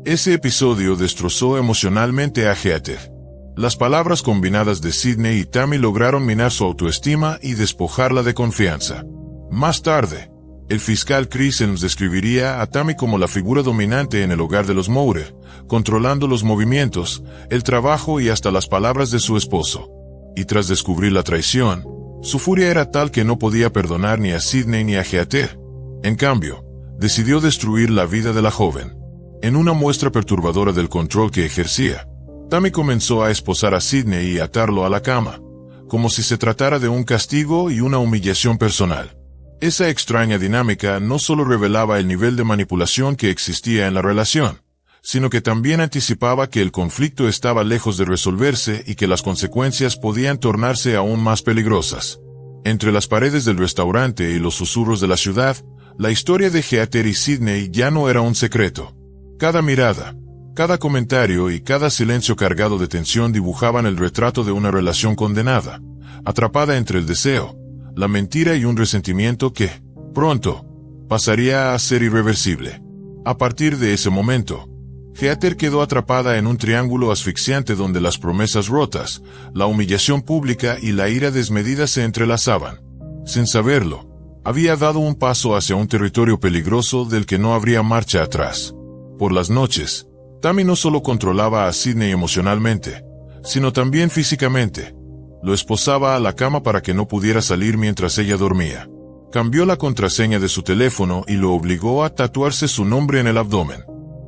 Ese episodio destrozó emocionalmente a Heather. Las palabras combinadas de Sidney y Tammy lograron minar su autoestima y despojarla de confianza. Más tarde, el fiscal Chris Helms describiría a Tammy como la figura dominante en el hogar de los Moore, controlando los movimientos, el trabajo y hasta las palabras de su esposo. Y tras descubrir la traición, su furia era tal que no podía perdonar ni a Sidney ni a Heather. En cambio, decidió destruir la vida de la joven. En una muestra perturbadora del control que ejercía, Tammy comenzó a esposar a Sidney y atarlo a la cama, como si se tratara de un castigo y una humillación personal. Esa extraña dinámica no solo revelaba el nivel de manipulación que existía en la relación, sino que también anticipaba que el conflicto estaba lejos de resolverse y que las consecuencias podían tornarse aún más peligrosas. Entre las paredes del restaurante y los susurros de la ciudad, la historia de Heather y Sidney ya no era un secreto. Cada mirada, cada comentario y cada silencio cargado de tensión dibujaban el retrato de una relación condenada, atrapada entre el deseo, la mentira y un resentimiento que, pronto, pasaría a ser irreversible. A partir de ese momento, Heather quedó atrapada en un triángulo asfixiante donde las promesas rotas, la humillación pública y la ira desmedida se entrelazaban. Sin saberlo, había dado un paso hacia un territorio peligroso del que no habría marcha atrás. Por las noches, Tammy no solo controlaba a Sidney emocionalmente, sino también físicamente. Lo esposaba a la cama para que no pudiera salir mientras ella dormía. Cambió la contraseña de su teléfono y lo obligó a tatuarse su nombre en el abdomen.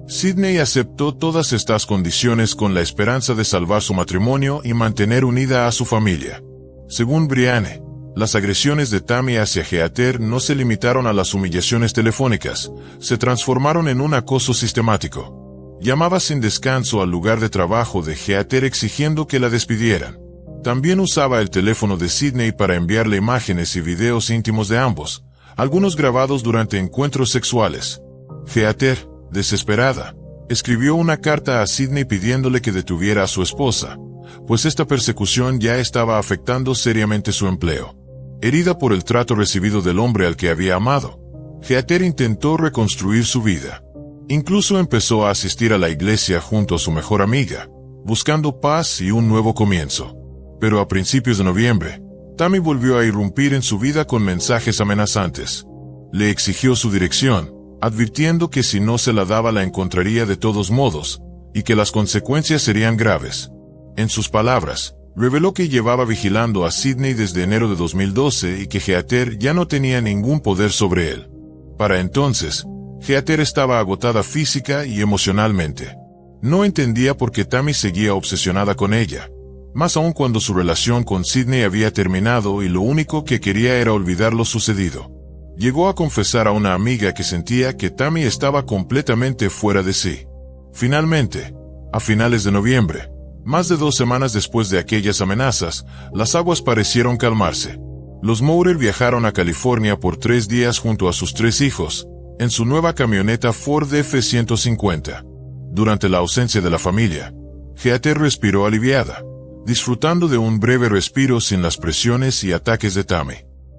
Sidney aceptó todas estas condiciones con la esperanza de salvar su matrimonio y mantener unida a su familia. Según Brianne, las agresiones de Tammy hacia Heather no se limitaron a las humillaciones telefónicas, se transformaron en un acoso sistemático. Llamaba sin descanso al lugar de trabajo de Heather exigiendo que la despidieran. También usaba el teléfono de Sidney para enviarle imágenes y videos íntimos de ambos, algunos grabados durante encuentros sexuales. Heather, desesperada, escribió una carta a Sidney pidiéndole que detuviera a su esposa, pues esta persecución ya estaba afectando seriamente su empleo. Herida por el trato recibido del hombre al que había amado, Heather intentó reconstruir su vida. Incluso empezó a asistir a la iglesia junto a su mejor amiga, buscando paz y un nuevo comienzo. Pero a principios de noviembre, Tammy volvió a irrumpir en su vida con mensajes amenazantes. Le exigió su dirección, advirtiendo que si no se la daba la encontraría de todos modos, y que las consecuencias serían graves. En sus palabras, reveló que llevaba vigilando a Sidney desde enero de 2012 y que Heather ya no tenía ningún poder sobre él. Para entonces, Heather estaba agotada física y emocionalmente. No entendía por qué Tammy seguía obsesionada con ella, más aún cuando su relación con Sidney había terminado y lo único que quería era olvidar lo sucedido. Llegó a confesar a una amiga que sentía que Tammy estaba completamente fuera de sí. Finalmente, a finales de noviembre, más de 2 semanas después de aquellas amenazas, las aguas parecieron calmarse. Los Maurer viajaron a California por 3 días junto a sus 3 hijos, en su nueva camioneta Ford F-150. Durante la ausencia de la familia, Heather respiró aliviada, disfrutando de un breve respiro sin las presiones y ataques de Tammy.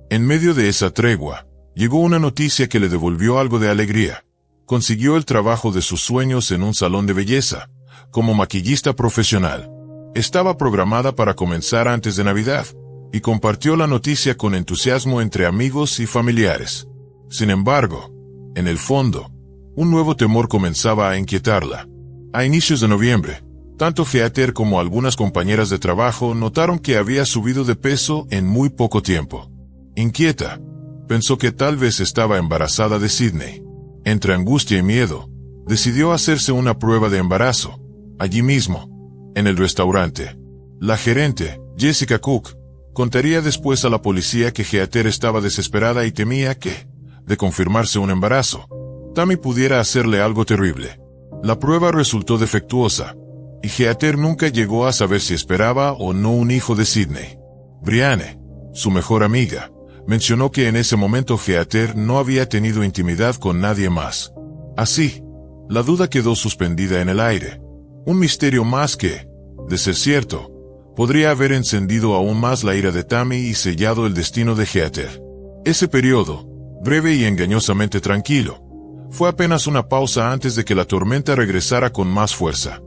En medio de esa tregua, llegó una noticia que le devolvió algo de alegría. Consiguió el trabajo de sus sueños en un salón de belleza, como maquillista profesional. Estaba programada para comenzar antes de Navidad, y compartió la noticia con entusiasmo entre amigos y familiares. Sin embargo, en el fondo, un nuevo temor comenzaba a inquietarla. A inicios de noviembre, tanto Heather como algunas compañeras de trabajo notaron que había subido de peso en muy poco tiempo. Inquieta, pensó que tal vez estaba embarazada de Sidney. Entre angustia y miedo, decidió hacerse una prueba de embarazo, allí mismo, en el restaurante. La gerente, Jessica Cook, contaría después a la policía que Heather estaba desesperada y temía que, de confirmarse un embarazo, Tammy pudiera hacerle algo terrible. La prueba resultó defectuosa, y Heather nunca llegó a saber si esperaba o no un hijo de Sidney. Brianne, su mejor amiga, mencionó que en ese momento Heather no había tenido intimidad con nadie más. Así, la duda quedó suspendida en el aire. Un misterio más que, de ser cierto, podría haber encendido aún más la ira de Tammy y sellado el destino de Heather. Ese periodo, breve y engañosamente tranquilo, fue apenas una pausa antes de que la tormenta regresara con más fuerza.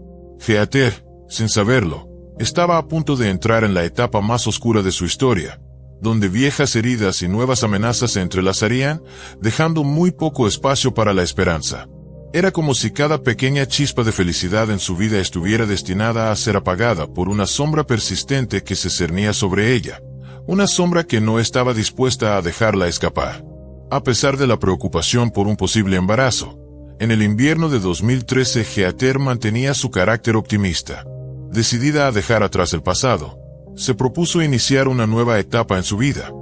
Heather, sin saberlo, estaba a punto de entrar en la etapa más oscura de su historia, donde viejas heridas y nuevas amenazas se entrelazarían, dejando muy poco espacio para la esperanza. Era como si cada pequeña chispa de felicidad en su vida estuviera destinada a ser apagada por una sombra persistente que se cernía sobre ella, una sombra que no estaba dispuesta a dejarla escapar. A pesar de la preocupación por un posible embarazo, en el invierno de 2013 Heather mantenía su carácter optimista. Decidida a dejar atrás el pasado, se propuso iniciar una nueva etapa en su vida,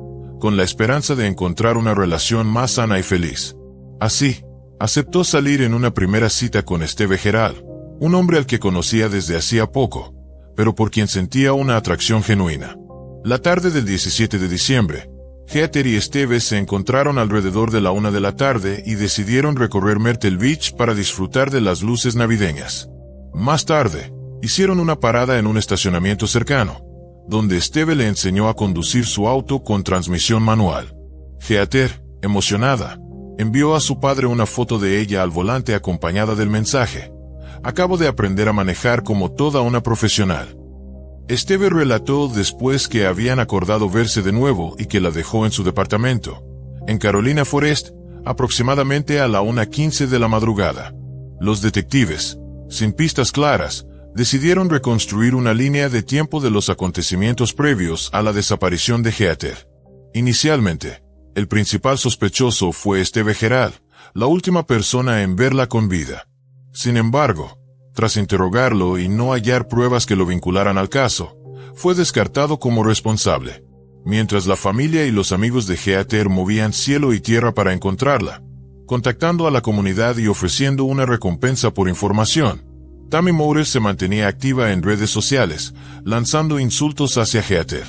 con la esperanza de encontrar una relación más sana y feliz. Así, aceptó salir en una primera cita con Steve Gerald, un hombre al que conocía desde hacía poco, pero por quien sentía una atracción genuina. La tarde del 17 de diciembre, Heather y Steve se encontraron alrededor de la 1 de la tarde y decidieron recorrer Myrtle Beach para disfrutar de las luces navideñas. Más tarde, hicieron una parada en un estacionamiento cercano, donde Steve le enseñó a conducir su auto con transmisión manual. Heather, emocionada, envió a su padre una foto de ella al volante acompañada del mensaje: "Acabo de aprender a manejar como toda una profesional". Steve relató después que habían acordado verse de nuevo y que la dejó en su departamento, en Carolina Forest, aproximadamente a la 1:15 de la madrugada. Los detectives, sin pistas claras, decidieron reconstruir una línea de tiempo de los acontecimientos previos a la desaparición de Heather. Inicialmente, el principal sospechoso fue Steve Gerald, la última persona en verla con vida. Sin embargo, tras interrogarlo y no hallar pruebas que lo vincularan al caso, fue descartado como responsable. Mientras la familia y los amigos de Heather movían cielo y tierra para encontrarla, contactando a la comunidad y ofreciendo una recompensa por información, Tammy Maurer se mantenía activa en redes sociales, lanzando insultos hacia Heather.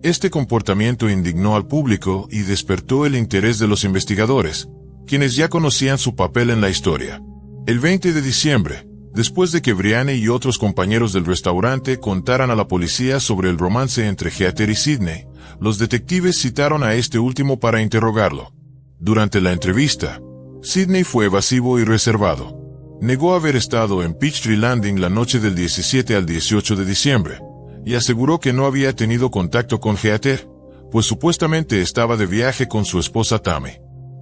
Este comportamiento indignó al público y despertó el interés de los investigadores, quienes ya conocían su papel en la historia. El 20 de diciembre, después de que Brianne y otros compañeros del restaurante contaran a la policía sobre el romance entre Heather y Sidney, los detectives citaron a este último para interrogarlo. Durante la entrevista, Sidney fue evasivo y reservado. Negó haber estado en Peachtree Landing la noche del 17 al 18 de diciembre, y aseguró que no había tenido contacto con Heather, pues supuestamente estaba de viaje con su esposa Tammy.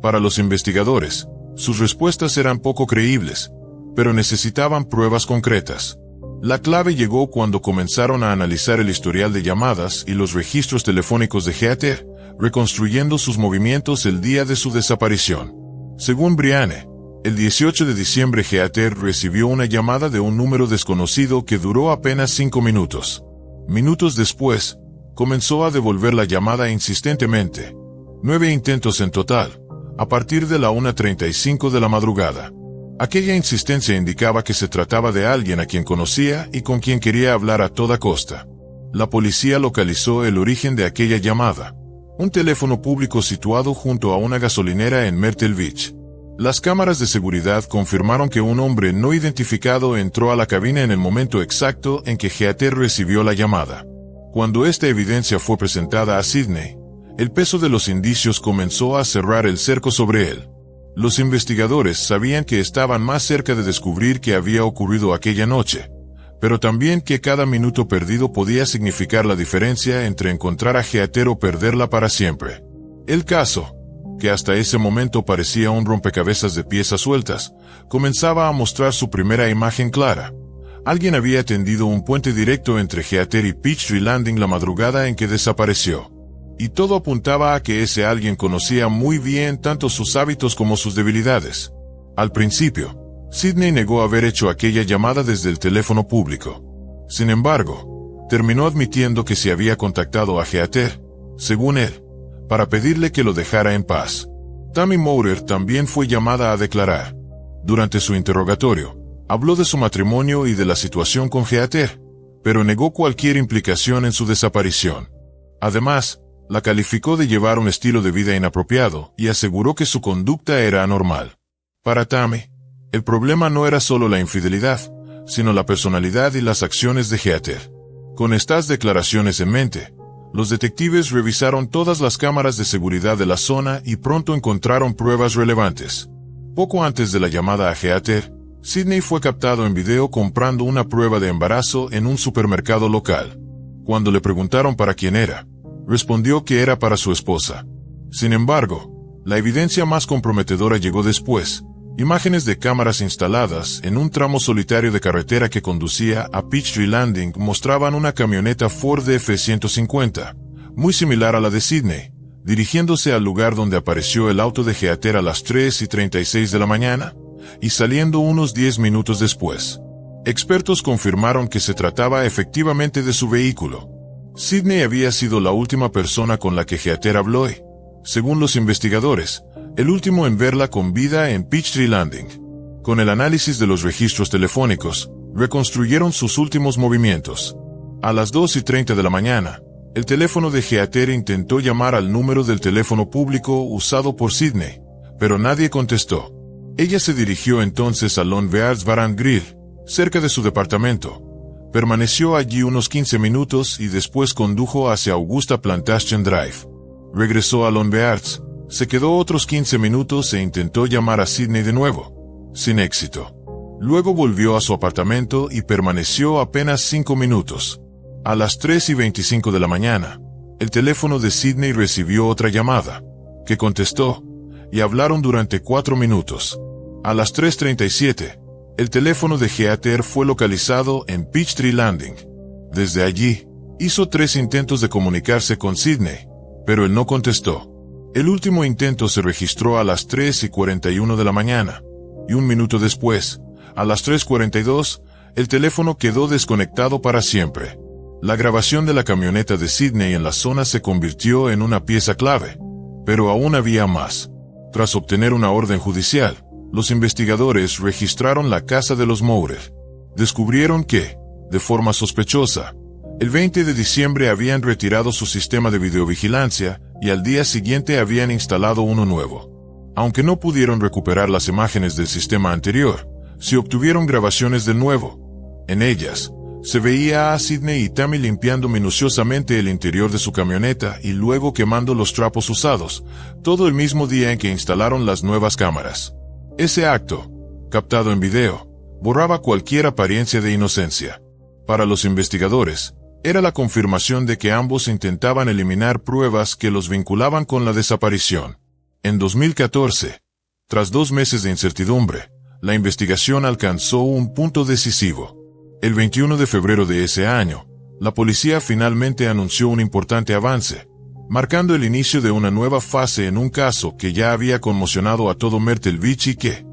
Para los investigadores, Sus respuestas eran poco creíbles, pero necesitaban pruebas concretas. La clave llegó cuando comenzaron a analizar el historial de llamadas y los registros telefónicos de Heather, reconstruyendo sus movimientos el día de su desaparición. Según Brianne, el 18 de diciembre Heather recibió una llamada de un número desconocido que duró apenas 5 minutos. Minutos después, comenzó a devolver la llamada insistentemente. 9 intentos en total, a partir de la 1:35 de la madrugada. Aquella insistencia indicaba que se trataba de alguien a quien conocía y con quien quería hablar a toda costa. La policía localizó el origen de aquella llamada: un teléfono público situado junto a una gasolinera en Myrtle Beach. Las cámaras de seguridad confirmaron que un hombre no identificado entró a la cabina en el momento exacto en que Heather recibió la llamada. Cuando esta evidencia fue presentada a Sidney, el peso de los indicios comenzó a cerrar el cerco sobre él. Los investigadores sabían que estaban más cerca de descubrir qué había ocurrido aquella noche, pero también que cada minuto perdido podía significar la diferencia entre encontrar a Heather o perderla para siempre. El caso, que hasta ese momento parecía un rompecabezas de piezas sueltas, comenzaba a mostrar su primera imagen clara. Alguien había tendido un puente directo entre Heather y Peachtree Landing la madrugada en que desapareció. Y todo apuntaba a que ese alguien conocía muy bien tanto sus hábitos como sus debilidades. Al principio, Sidney negó haber hecho aquella llamada desde el teléfono público. Sin embargo, terminó admitiendo que se había contactado a Heather, según él, para pedirle que lo dejara en paz. Tammy Mowrer también fue llamada a declarar. Durante su interrogatorio, habló de su matrimonio y de la situación con Heather, pero negó cualquier implicación en su desaparición. Además, la calificó de llevar un estilo de vida inapropiado y aseguró que su conducta era anormal. Para Tammy, el problema no era solo la infidelidad, sino la personalidad y las acciones de Heather. Con estas declaraciones en mente, los detectives revisaron todas las cámaras de seguridad de la zona y pronto encontraron pruebas relevantes. Poco antes de la llamada a Heather, Sidney fue captado en video comprando una prueba de embarazo en un supermercado local. Cuando le preguntaron para quién era, respondió que era para su esposa. Sin embargo, la evidencia más comprometedora llegó después. Imágenes de cámaras instaladas en un tramo solitario de carretera que conducía a Peachtree Landing mostraban una camioneta Ford F-150, muy similar a la de Sidney, dirigiéndose al lugar donde apareció el auto de Heather a las 3:36 de la mañana, y saliendo unos 10 minutos después. Expertos confirmaron que se trataba efectivamente de su vehículo. Sidney había sido la última persona con la que Heather habló y, según los investigadores, el último en verla con vida en Peachtree Landing. Con el análisis de los registros telefónicos, reconstruyeron sus últimos movimientos. A las 2:30 de la mañana, el teléfono de Heather intentó llamar al número del teléfono público usado por Sidney, pero nadie contestó. Ella se dirigió entonces a Lonbeards Bar and Grill, cerca de su departamento. Permaneció allí unos 15 minutos y después condujo hacia Augusta Plantation Drive. Regresó a Lonbeards, se quedó otros 15 minutos e intentó llamar a Sidney de nuevo, sin éxito. Luego volvió a su apartamento y permaneció apenas 5 minutos. A las 3:25 de la mañana, el teléfono de Sidney recibió otra llamada, que contestó, y hablaron durante 4 minutos. A las 3:37, el teléfono de Heather fue localizado en Peachtree Landing. Desde allí, hizo 3 intentos de comunicarse con Sidney, pero él no contestó. El último intento se registró a las 3:41 de la mañana, y un minuto después, a las 3:42, el teléfono quedó desconectado para siempre. La grabación de la camioneta de Sidney en la zona se convirtió en una pieza clave, pero aún había más. Tras obtener una orden judicial, los investigadores registraron la casa de los Mowrer. Descubrieron que, de forma sospechosa, el 20 de diciembre habían retirado su sistema de videovigilancia y al día siguiente habían instalado uno nuevo. Aunque no pudieron recuperar las imágenes del sistema anterior, se obtuvieron grabaciones del nuevo. En ellas, se veía a Sidney y Tammy limpiando minuciosamente el interior de su camioneta y luego quemando los trapos usados, todo el mismo día en que instalaron las nuevas cámaras. Ese acto, captado en video, borraba cualquier apariencia de inocencia. Para los investigadores, era la confirmación de que ambos intentaban eliminar pruebas que los vinculaban con la desaparición. En 2014, Tras 2 meses de incertidumbre, la investigación alcanzó un punto decisivo. El 21 de febrero de ese año, la policía finalmente anunció un importante avance, marcando el inicio de una nueva fase en un caso que ya había conmocionado a todo Myrtle Beach y que,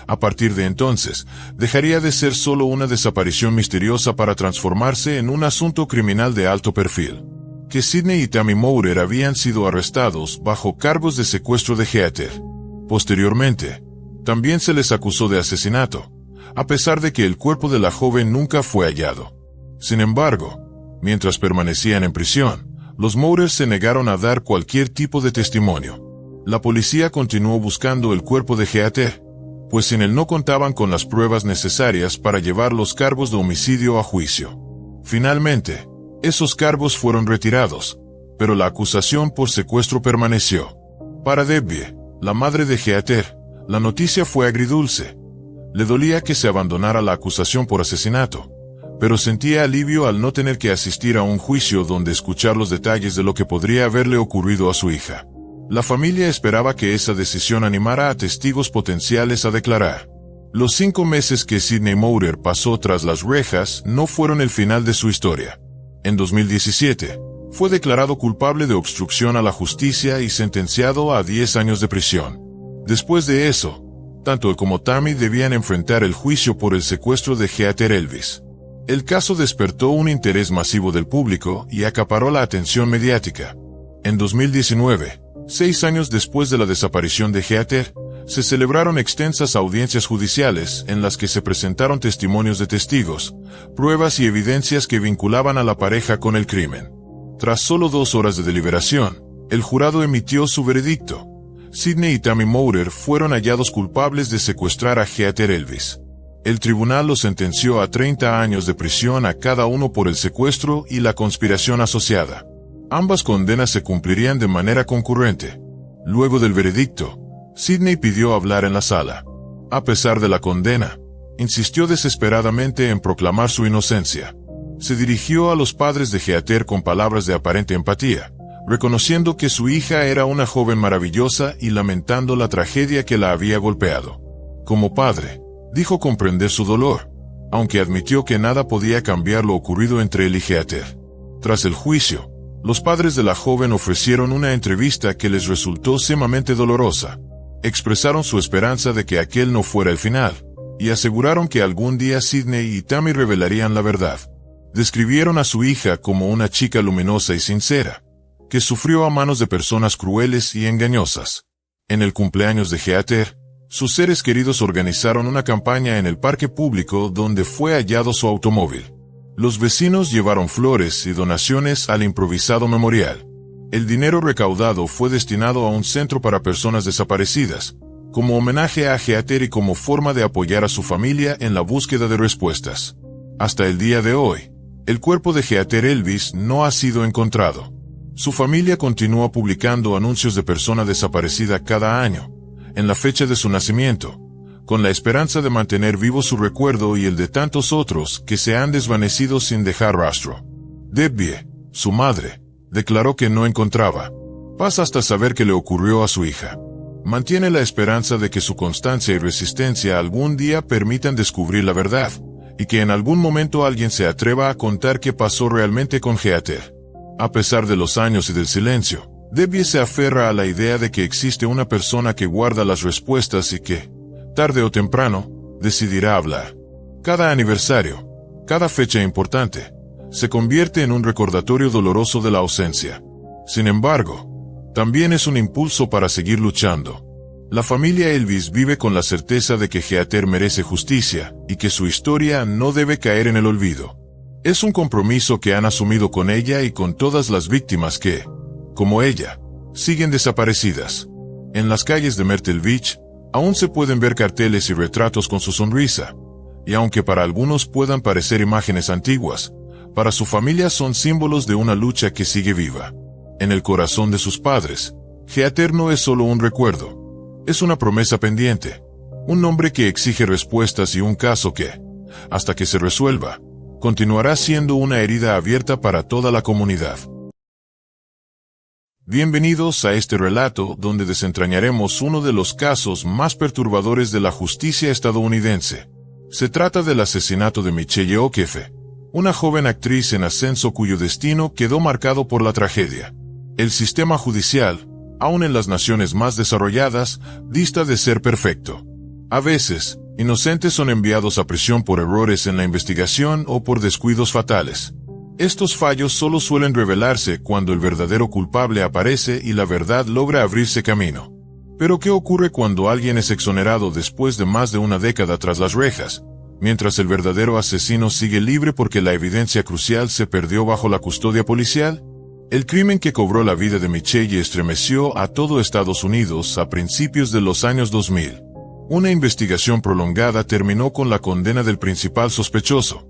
a partir de entonces, dejaría de ser solo una desaparición misteriosa para transformarse en un asunto criminal de alto perfil. Que Sidney y Tammy Mowrer habían sido arrestados bajo cargos de secuestro de Heather. Posteriormente, también se les acusó de asesinato, a pesar de que el cuerpo de la joven nunca fue hallado. Sin embargo, mientras permanecían en prisión, los Mowrer se negaron a dar cualquier tipo de testimonio. La policía continuó buscando el cuerpo de Heather, pues sin él no contaban con las pruebas necesarias para llevar los cargos de homicidio a juicio. Finalmente, esos cargos fueron retirados, pero la acusación por secuestro permaneció. Para Debbie, la madre de Heather, la noticia fue agridulce. Le dolía que se abandonara la acusación por asesinato, pero sentía alivio al no tener que asistir a un juicio donde escuchar los detalles de lo que podría haberle ocurrido a su hija. La familia esperaba que esa decisión animara a testigos potenciales a declarar. Los 5 meses que Sidney Mowrer pasó tras las rejas no fueron el final de su historia. En 2017, fue declarado culpable de obstrucción a la justicia y sentenciado a 10 años de prisión. Después de eso, tanto él como Tammy debían enfrentar el juicio por el secuestro de Heather Elvis. El caso despertó un interés masivo del público y acaparó la atención mediática. En 2019, 6 años después de la desaparición de Heather, se celebraron extensas audiencias judiciales en las que se presentaron testimonios de testigos, pruebas y evidencias que vinculaban a la pareja con el crimen. Tras solo 2 horas de deliberación, el jurado emitió su veredicto. Sidney y Tammy Mowrer fueron hallados culpables de secuestrar a Heather Elvis. El tribunal los sentenció a 30 años de prisión a cada uno por el secuestro y la conspiración asociada. Ambas condenas se cumplirían de manera concurrente. Luego del veredicto, Sidney pidió hablar en la sala. A pesar de la condena, insistió desesperadamente en proclamar su inocencia. Se dirigió a los padres de Heather con palabras de aparente empatía, reconociendo que su hija era una joven maravillosa y lamentando la tragedia que la había golpeado. Como padre, dijo comprender su dolor, aunque admitió que nada podía cambiar lo ocurrido entre él y Heather. Tras el juicio, los padres de la joven ofrecieron una entrevista que les resultó sumamente dolorosa. Expresaron su esperanza de que aquel no fuera el final, y aseguraron que algún día Sidney y Tammy revelarían la verdad. Describieron a su hija como una chica luminosa y sincera, que sufrió a manos de personas crueles y engañosas. En el cumpleaños de Heather, sus seres queridos organizaron una campaña en el parque público donde fue hallado su automóvil. Los vecinos llevaron flores y donaciones al improvisado memorial. El dinero recaudado fue destinado a un centro para personas desaparecidas, como homenaje a Heather y como forma de apoyar a su familia en la búsqueda de respuestas. Hasta el día de hoy, el cuerpo de Heather Elvis no ha sido encontrado. Su familia continúa publicando anuncios de persona desaparecida cada año, en la fecha de su nacimiento, con la esperanza de mantener vivo su recuerdo y el de tantos otros que se han desvanecido sin dejar rastro. Debbie, su madre, declaró que no encontraba paz hasta saber qué le ocurrió a su hija. Mantiene la esperanza de que su constancia y resistencia algún día permitan descubrir la verdad, y que en algún momento alguien se atreva a contar qué pasó realmente con Heather. A pesar de los años y del silencio, Debbie se aferra a la idea de que existe una persona que guarda las respuestas y que, tarde o temprano, decidirá hablar. Cada aniversario, cada fecha importante, se convierte en un recordatorio doloroso de la ausencia. Sin embargo, también es un impulso para seguir luchando. La familia Elvis vive con la certeza de que Heather merece justicia y que su historia no debe caer en el olvido. Es un compromiso que han asumido con ella y con todas las víctimas que, como ella, siguen desaparecidas. En las calles de Myrtle Beach, aún se pueden ver carteles y retratos con su sonrisa, y aunque para algunos puedan parecer imágenes antiguas, para su familia son símbolos de una lucha que sigue viva. En el corazón de sus padres, Heather no es solo un recuerdo, es una promesa pendiente, un nombre que exige respuestas y un caso que, hasta que se resuelva, continuará siendo una herida abierta para toda la comunidad. Bienvenidos a este relato donde desentrañaremos uno de los casos más perturbadores de la justicia estadounidense. Se trata del asesinato de Michelle O'Keefe, una joven actriz en ascenso cuyo destino quedó marcado por la tragedia. El sistema judicial, aun en las naciones más desarrolladas, dista de ser perfecto. A veces, inocentes son enviados a prisión por errores en la investigación o por descuidos fatales. Estos fallos solo suelen revelarse cuando el verdadero culpable aparece y la verdad logra abrirse camino. Pero ¿qué ocurre cuando alguien es exonerado después de más de una década tras las rejas, mientras el verdadero asesino sigue libre porque la evidencia crucial se perdió bajo la custodia policial? El crimen que cobró la vida de Michelle estremeció a todo Estados Unidos a principios de los años 2000. Una investigación prolongada terminó con la condena del principal sospechoso,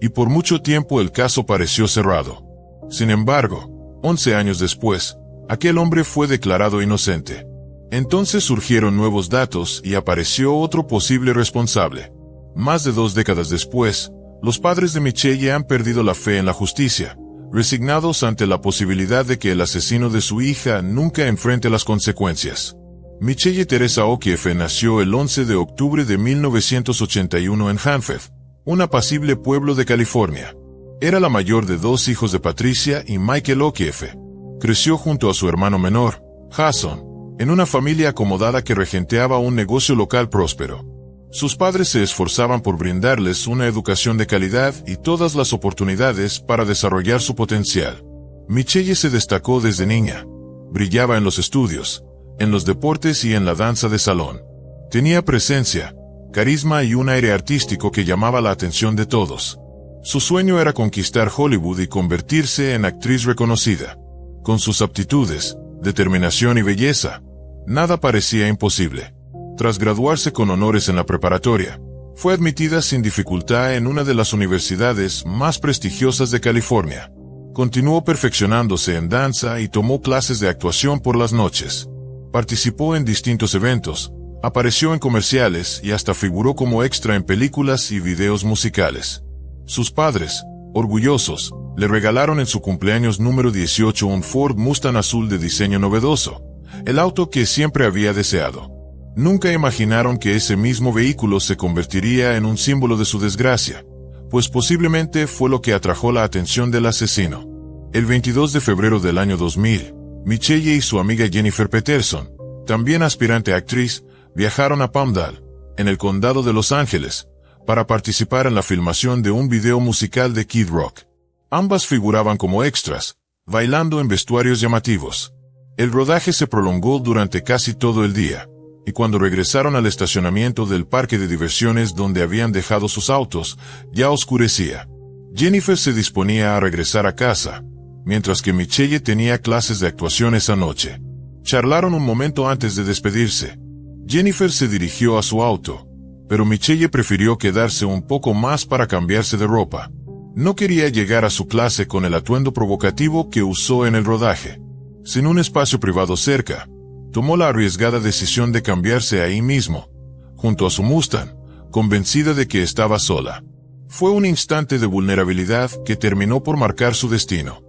y por mucho tiempo el caso pareció cerrado. Sin embargo, 11 años después, aquel hombre fue declarado inocente. Entonces surgieron nuevos datos y apareció otro posible responsable. Más de 2 décadas después, los padres de Michelle han perdido la fe en la justicia, resignados ante la posibilidad de que el asesino de su hija nunca enfrente las consecuencias. Michelle Teresa O'Keefe nació el 11 de octubre de 1981 en Hanford, un apacible pueblo de California. Era la mayor de 2 hijos de Patricia y Michael O'Keefe. Creció junto a su hermano menor, Jason, en una familia acomodada que regenteaba un negocio local próspero. Sus padres se esforzaban por brindarles una educación de calidad y todas las oportunidades para desarrollar su potencial. Michelle se destacó desde niña. Brillaba en los estudios, en los deportes y en la danza de salón. Tenía presencia, carisma y un aire artístico que llamaba la atención de todos. Su sueño era conquistar Hollywood y convertirse en actriz reconocida. Con sus aptitudes, determinación y belleza, nada parecía imposible. Tras graduarse con honores en la preparatoria, fue admitida sin dificultad en una de las universidades más prestigiosas de California. Continuó perfeccionándose en danza y tomó clases de actuación por las noches. Participó en distintos eventos, apareció en comerciales y hasta figuró como extra en películas y videos musicales. Sus padres, orgullosos, le regalaron en su cumpleaños número 18 un Ford Mustang azul de diseño novedoso, el auto que siempre había deseado. Nunca imaginaron que ese mismo vehículo se convertiría en un símbolo de su desgracia, pues posiblemente fue lo que atrajo la atención del asesino. El 22 de febrero del año 2000, Michelle y su amiga Jennifer Peterson, también aspirante actriz, viajaron a Palmdale, en el condado de Los Ángeles, para participar en la filmación de un video musical de Kid Rock. Ambas figuraban como extras, bailando en vestuarios llamativos. El rodaje se prolongó durante casi todo el día, y cuando regresaron al estacionamiento del parque de diversiones donde habían dejado sus autos, ya oscurecía. Jennifer se disponía a regresar a casa, mientras que Michelle tenía clases de actuación esa noche. Charlaron un momento antes de despedirse. Jennifer se dirigió a su auto, pero Michelle prefirió quedarse un poco más para cambiarse de ropa. No quería llegar a su clase con el atuendo provocativo que usó en el rodaje. Sin un espacio privado cerca, tomó la arriesgada decisión de cambiarse ahí mismo, junto a su Mustang, convencida de que estaba sola. Fue un instante de vulnerabilidad que terminó por marcar su destino.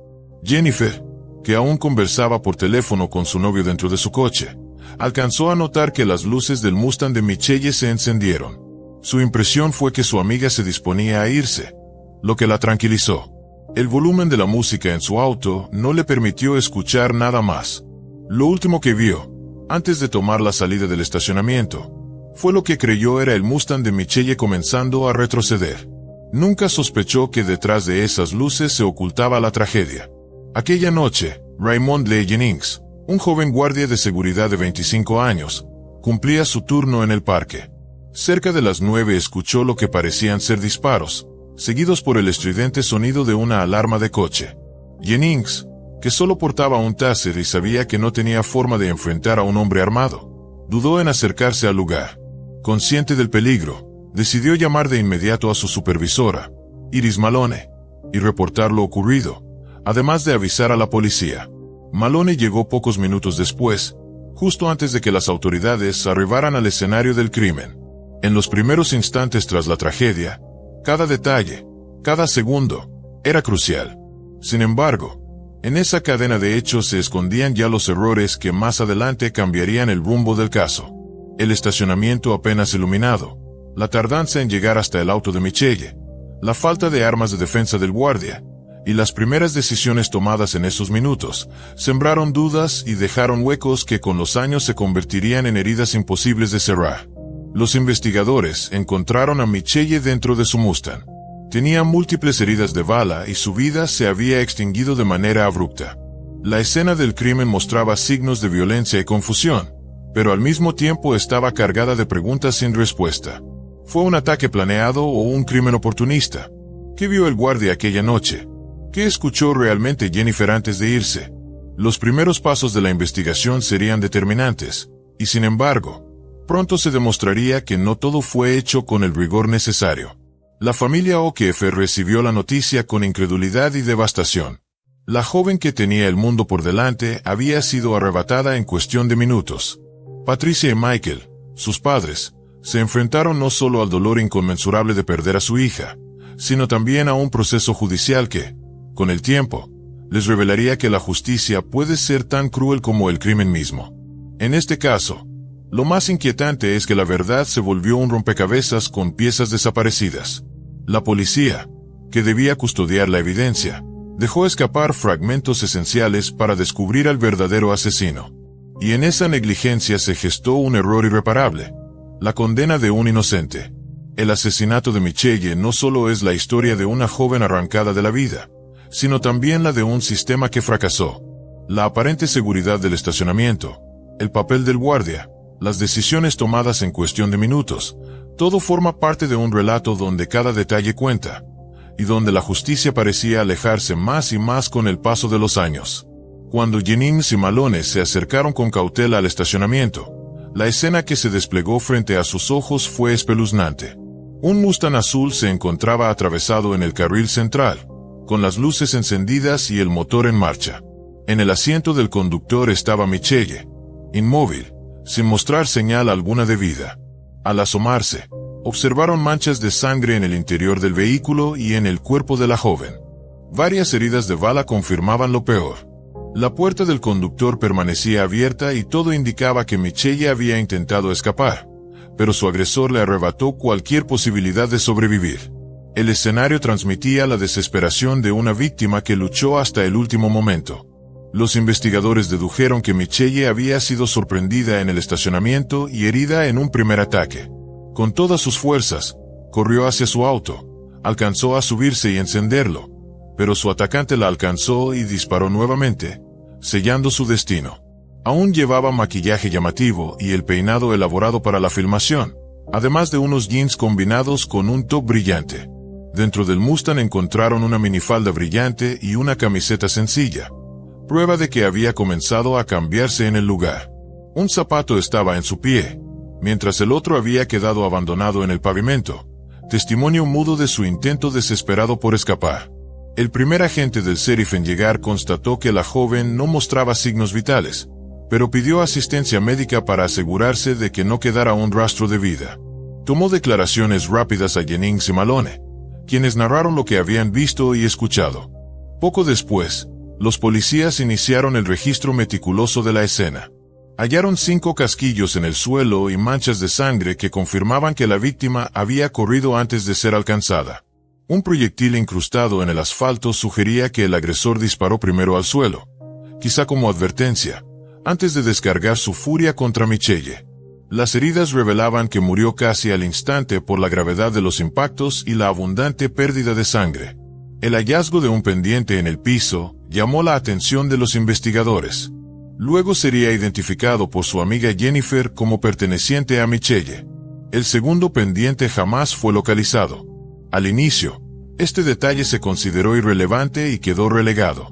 Jennifer, que aún conversaba por teléfono con su novio dentro de su coche, alcanzó a notar que las luces del Mustang de Michelle se encendieron. Su impresión fue que su amiga se disponía a irse, lo que la tranquilizó. El volumen de la música en su auto no le permitió escuchar nada más. Lo último que vio, antes de tomar la salida del estacionamiento, fue lo que creyó era el Mustang de Michelle comenzando a retroceder. Nunca sospechó que detrás de esas luces se ocultaba la tragedia. Aquella noche, Raymond Lee Jennings, un joven guardia de seguridad de 25 años, cumplía su turno en el parque. Cerca de las 9 escuchó lo que parecían ser disparos, seguidos por el estridente sonido de una alarma de coche. Jennings, que solo portaba un taser y sabía que no tenía forma de enfrentar a un hombre armado, dudó en acercarse al lugar. Consciente del peligro, decidió llamar de inmediato a su supervisora, Iris Malone, y reportar lo ocurrido, además de avisar a la policía. Malone llegó pocos minutos después, justo antes de que las autoridades arribaran al escenario del crimen. En los primeros instantes tras la tragedia, cada detalle, cada segundo, era crucial. Sin embargo, En esa cadena de hechos se escondían ya los errores que más adelante cambiarían el rumbo del caso. El estacionamiento apenas iluminado, la tardanza en llegar hasta el auto de Michelle, la falta de armas de defensa del guardia, y las primeras decisiones tomadas en esos minutos, sembraron dudas y dejaron huecos que con los años se convertirían en heridas imposibles de cerrar. Los investigadores encontraron a Michelle dentro de su Mustang. Tenía múltiples heridas de bala y su vida se había extinguido de manera abrupta. La escena del crimen mostraba signos de violencia y confusión, pero al mismo tiempo estaba cargada de preguntas sin respuesta. ¿Fue un ataque planeado o un crimen oportunista? ¿Qué vio el guardia aquella noche? ¿Qué escuchó realmente Jennifer antes de irse? Los primeros pasos de la investigación serían determinantes, y sin embargo, pronto se demostraría que no todo fue hecho con el rigor necesario. La familia O'Keefe recibió la noticia con incredulidad y devastación. La joven que tenía el mundo por delante había sido arrebatada en cuestión de minutos. Patricia y Michael, sus padres, se enfrentaron no solo al dolor inconmensurable de perder a su hija, sino también a un proceso judicial que, con el tiempo, les revelaría que la justicia puede ser tan cruel como el crimen mismo. En este caso, lo más inquietante es que la verdad se volvió un rompecabezas con piezas desaparecidas. La policía, que debía custodiar la evidencia, dejó escapar fragmentos esenciales para descubrir al verdadero asesino. Y en esa negligencia se gestó un error irreparable: la condena de un inocente. El asesinato de Michelle no solo es la historia de una joven arrancada de la vida, sino también la de un sistema que fracasó. La aparente seguridad del estacionamiento, el papel del guardia, las decisiones tomadas en cuestión de minutos, todo forma parte de un relato donde cada detalle cuenta, y donde la justicia parecía alejarse más y más con el paso de los años. Cuando Jennings y Malone se acercaron con cautela al estacionamiento, la escena que se desplegó frente a sus ojos fue espeluznante. Un Mustang azul se encontraba atravesado en el carril central, con las luces encendidas y el motor en marcha. En el asiento del conductor estaba Michelle, inmóvil, sin mostrar señal alguna de vida. Al asomarse, observaron manchas de sangre en el interior del vehículo y en el cuerpo de la joven. Varias heridas de bala confirmaban lo peor. La puerta del conductor permanecía abierta y todo indicaba que Michelle había intentado escapar, pero su agresor le arrebató cualquier posibilidad de sobrevivir. El escenario transmitía la desesperación de una víctima que luchó hasta el último momento. Los investigadores dedujeron que Michelle había sido sorprendida en el estacionamiento y herida en un primer ataque. Con todas sus fuerzas, corrió hacia su auto, alcanzó a subirse y encenderlo, pero su atacante la alcanzó y disparó nuevamente, sellando su destino. Aún llevaba maquillaje llamativo y el peinado elaborado para la filmación, además de unos jeans combinados con un top brillante. Dentro del Mustang encontraron una minifalda brillante y una camiseta sencilla, prueba de que había comenzado a cambiarse en el lugar. Un zapato estaba en su pie, mientras el otro había quedado abandonado en el pavimento, testimonio mudo de su intento desesperado por escapar. El primer agente del sheriff en llegar constató que la joven no mostraba signos vitales, pero pidió asistencia médica para asegurarse de que no quedara un rastro de vida. Tomó declaraciones rápidas a Jennings y Malone, quienes narraron lo que habían visto y escuchado. Poco después, los policías iniciaron el registro meticuloso de la escena. Hallaron 5 casquillos en el suelo y manchas de sangre que confirmaban que la víctima había corrido antes de ser alcanzada. Un proyectil incrustado en el asfalto sugería que el agresor disparó primero al suelo, quizá como advertencia, antes de descargar su furia contra Michelle. Las heridas revelaban que murió casi al instante por la gravedad de los impactos y la abundante pérdida de sangre. El hallazgo de un pendiente en el piso llamó la atención de los investigadores. Luego sería identificado por su amiga Jennifer como perteneciente a Michelle. El segundo pendiente jamás fue localizado. Al inicio, este detalle se consideró irrelevante y quedó relegado.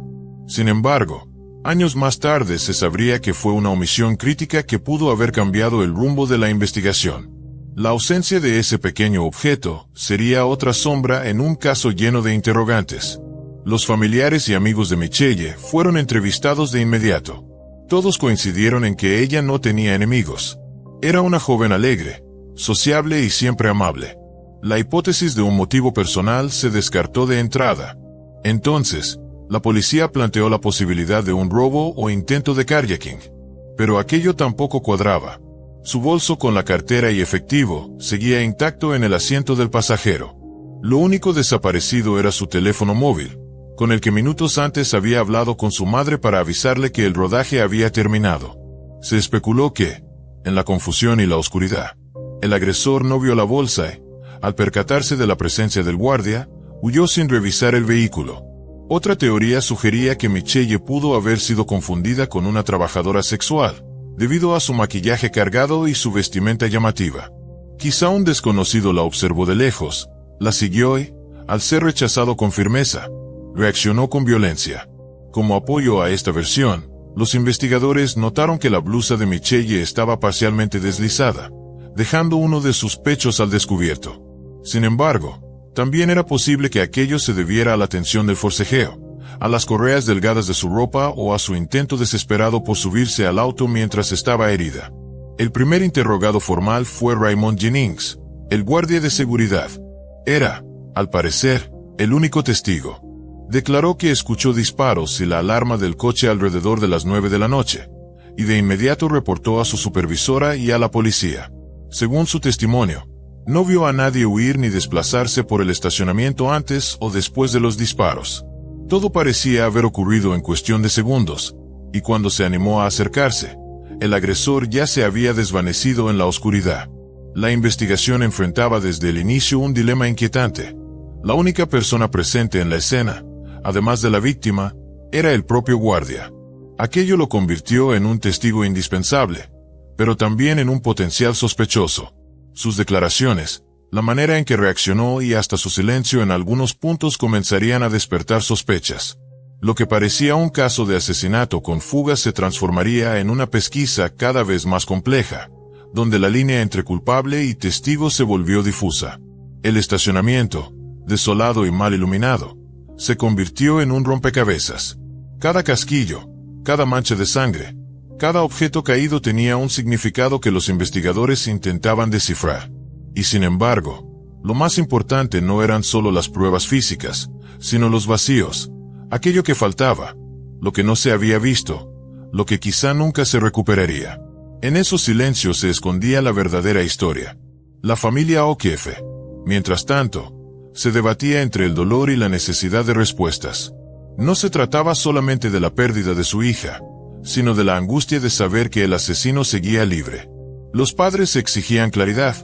Sin embargo, años más tarde se sabría que fue una omisión crítica que pudo haber cambiado el rumbo de la investigación. La ausencia de ese pequeño objeto sería otra sombra en un caso lleno de interrogantes. Los familiares y amigos de Michelle fueron entrevistados de inmediato. Todos coincidieron en que ella no tenía enemigos. Era una joven alegre, sociable y siempre amable. La hipótesis de un motivo personal se descartó de entrada. Entonces, La policía planteó la posibilidad de un robo o intento de carjacking, pero aquello tampoco cuadraba. Su bolso con la cartera y efectivo seguía intacto en el asiento del pasajero. Lo único desaparecido era su teléfono móvil, con el que minutos antes había hablado con su madre para avisarle que el rodaje había terminado. Se especuló que, en la confusión y la oscuridad, el agresor no vio la bolsa y, al percatarse de la presencia del guardia, huyó sin revisar el vehículo. Otra teoría sugería que Michelle pudo haber sido confundida con una trabajadora sexual, debido a su maquillaje cargado y su vestimenta llamativa. Quizá un desconocido la observó de lejos, la siguió y, al ser rechazado con firmeza, reaccionó con violencia. Como apoyo a esta versión, los investigadores notaron que la blusa de Michelle estaba parcialmente deslizada, dejando uno de sus pechos al descubierto. Sin embargo, también era posible que aquello se debiera a la tensión del forcejeo, a las correas delgadas de su ropa o a su intento desesperado por subirse al auto mientras estaba herida. El primer interrogado formal fue Raymond Jennings, el guardia de seguridad. Era, al parecer, el único testigo. Declaró que escuchó disparos y la alarma del coche alrededor de las 9 de la noche, y de inmediato reportó a su supervisora y a la policía. Según su testimonio, no vio a nadie huir ni desplazarse por el estacionamiento antes o después de los disparos. Todo parecía haber ocurrido en cuestión de segundos, y cuando se animó a acercarse, el agresor ya se había desvanecido en la oscuridad. La investigación enfrentaba desde el inicio un dilema inquietante. La única persona presente en la escena, además de la víctima, era el propio guardia. Aquello lo convirtió en un testigo indispensable, pero también en un potencial sospechoso. Sus declaraciones, la manera en que reaccionó y hasta su silencio en algunos puntos comenzarían a despertar sospechas. Lo que parecía un caso de asesinato con fugas se transformaría en una pesquisa cada vez más compleja, donde la línea entre culpable y testigo se volvió difusa. El estacionamiento, desolado y mal iluminado, se convirtió en un rompecabezas. Cada casquillo, cada mancha de sangre, cada objeto caído tenía un significado que los investigadores intentaban descifrar. Y sin embargo, lo más importante no eran solo las pruebas físicas, sino los vacíos, aquello que faltaba, lo que no se había visto, lo que quizá nunca se recuperaría. En esos silencios se escondía la verdadera historia. La familia O'Keefe, mientras tanto, se debatía entre el dolor y la necesidad de respuestas. No se trataba solamente de la pérdida de su hija, sino de la angustia de saber que el asesino seguía libre. Los padres exigían claridad,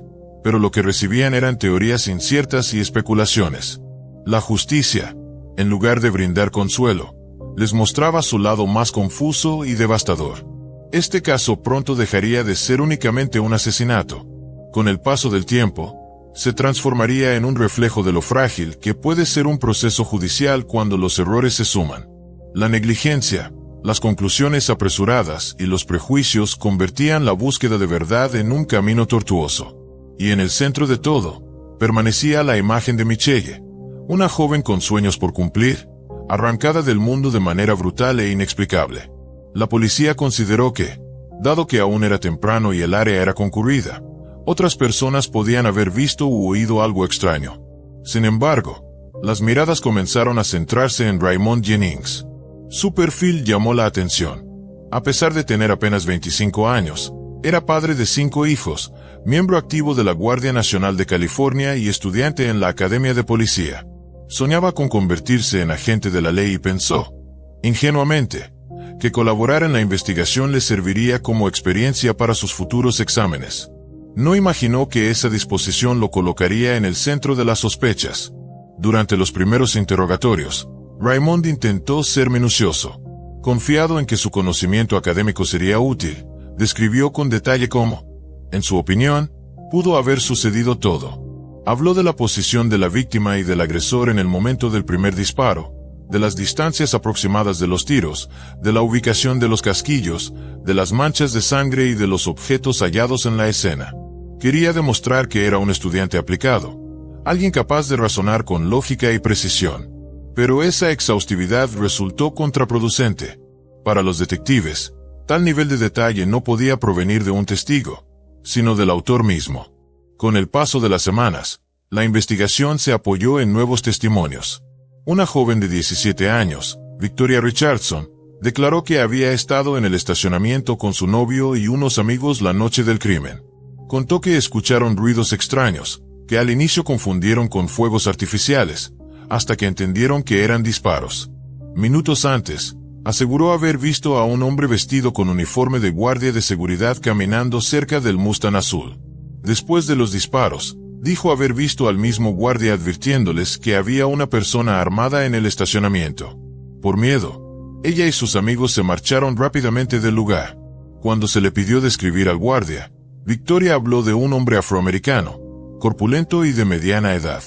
pero lo que recibían eran teorías inciertas y especulaciones. La justicia, en lugar de brindar consuelo, les mostraba su lado más confuso y devastador. Este caso pronto dejaría de ser únicamente un asesinato. Con el paso del tiempo, se transformaría en un reflejo de lo frágil que puede ser un proceso judicial cuando los errores se suman. La negligencia, las conclusiones apresuradas y los prejuicios convertían la búsqueda de verdad en un camino tortuoso. Y en el centro de todo, permanecía la imagen de Michelle, una joven con sueños por cumplir, arrancada del mundo de manera brutal e inexplicable. La policía consideró que, dado que aún era temprano y el área era concurrida, otras personas podían haber visto u oído algo extraño. Sin embargo, las miradas comenzaron a centrarse en Raymond Jennings. Su perfil llamó la atención. A pesar de tener apenas 25 años, era padre de 5 hijos, miembro activo de la Guardia Nacional de California y estudiante en la Academia de Policía. Soñaba con convertirse en agente de la ley y pensó, ingenuamente, que colaborar en la investigación le serviría como experiencia para sus futuros exámenes. No imaginó que esa disposición lo colocaría en el centro de las sospechas. Durante los primeros interrogatorios, Raymond intentó ser minucioso. Confiado en que su conocimiento académico sería útil, describió con detalle cómo, en su opinión, pudo haber sucedido todo. Habló de la posición de la víctima y del agresor en el momento del primer disparo, de las distancias aproximadas de los tiros, de la ubicación de los casquillos, de las manchas de sangre y de los objetos hallados en la escena. Quería demostrar que era un estudiante aplicado, alguien capaz de razonar con lógica y precisión. Pero esa exhaustividad resultó contraproducente. Para los detectives, tal nivel de detalle no podía provenir de un testigo, sino del autor mismo. Con el paso de las semanas, la investigación se apoyó en nuevos testimonios. Una joven de 17 años, Victoria Richardson, declaró que había estado en el estacionamiento con su novio y unos amigos la noche del crimen. Contó que escucharon ruidos extraños, que al inicio confundieron con fuegos artificiales, hasta que entendieron que eran disparos. Minutos antes, aseguró haber visto a un hombre vestido con uniforme de guardia de seguridad caminando cerca del Mustang azul. Después de los disparos, dijo haber visto al mismo guardia advirtiéndoles que había una persona armada en el estacionamiento. Por miedo, ella y sus amigos se marcharon rápidamente del lugar. Cuando se le pidió describir al guardia, Victoria habló de un hombre afroamericano, corpulento y de mediana edad.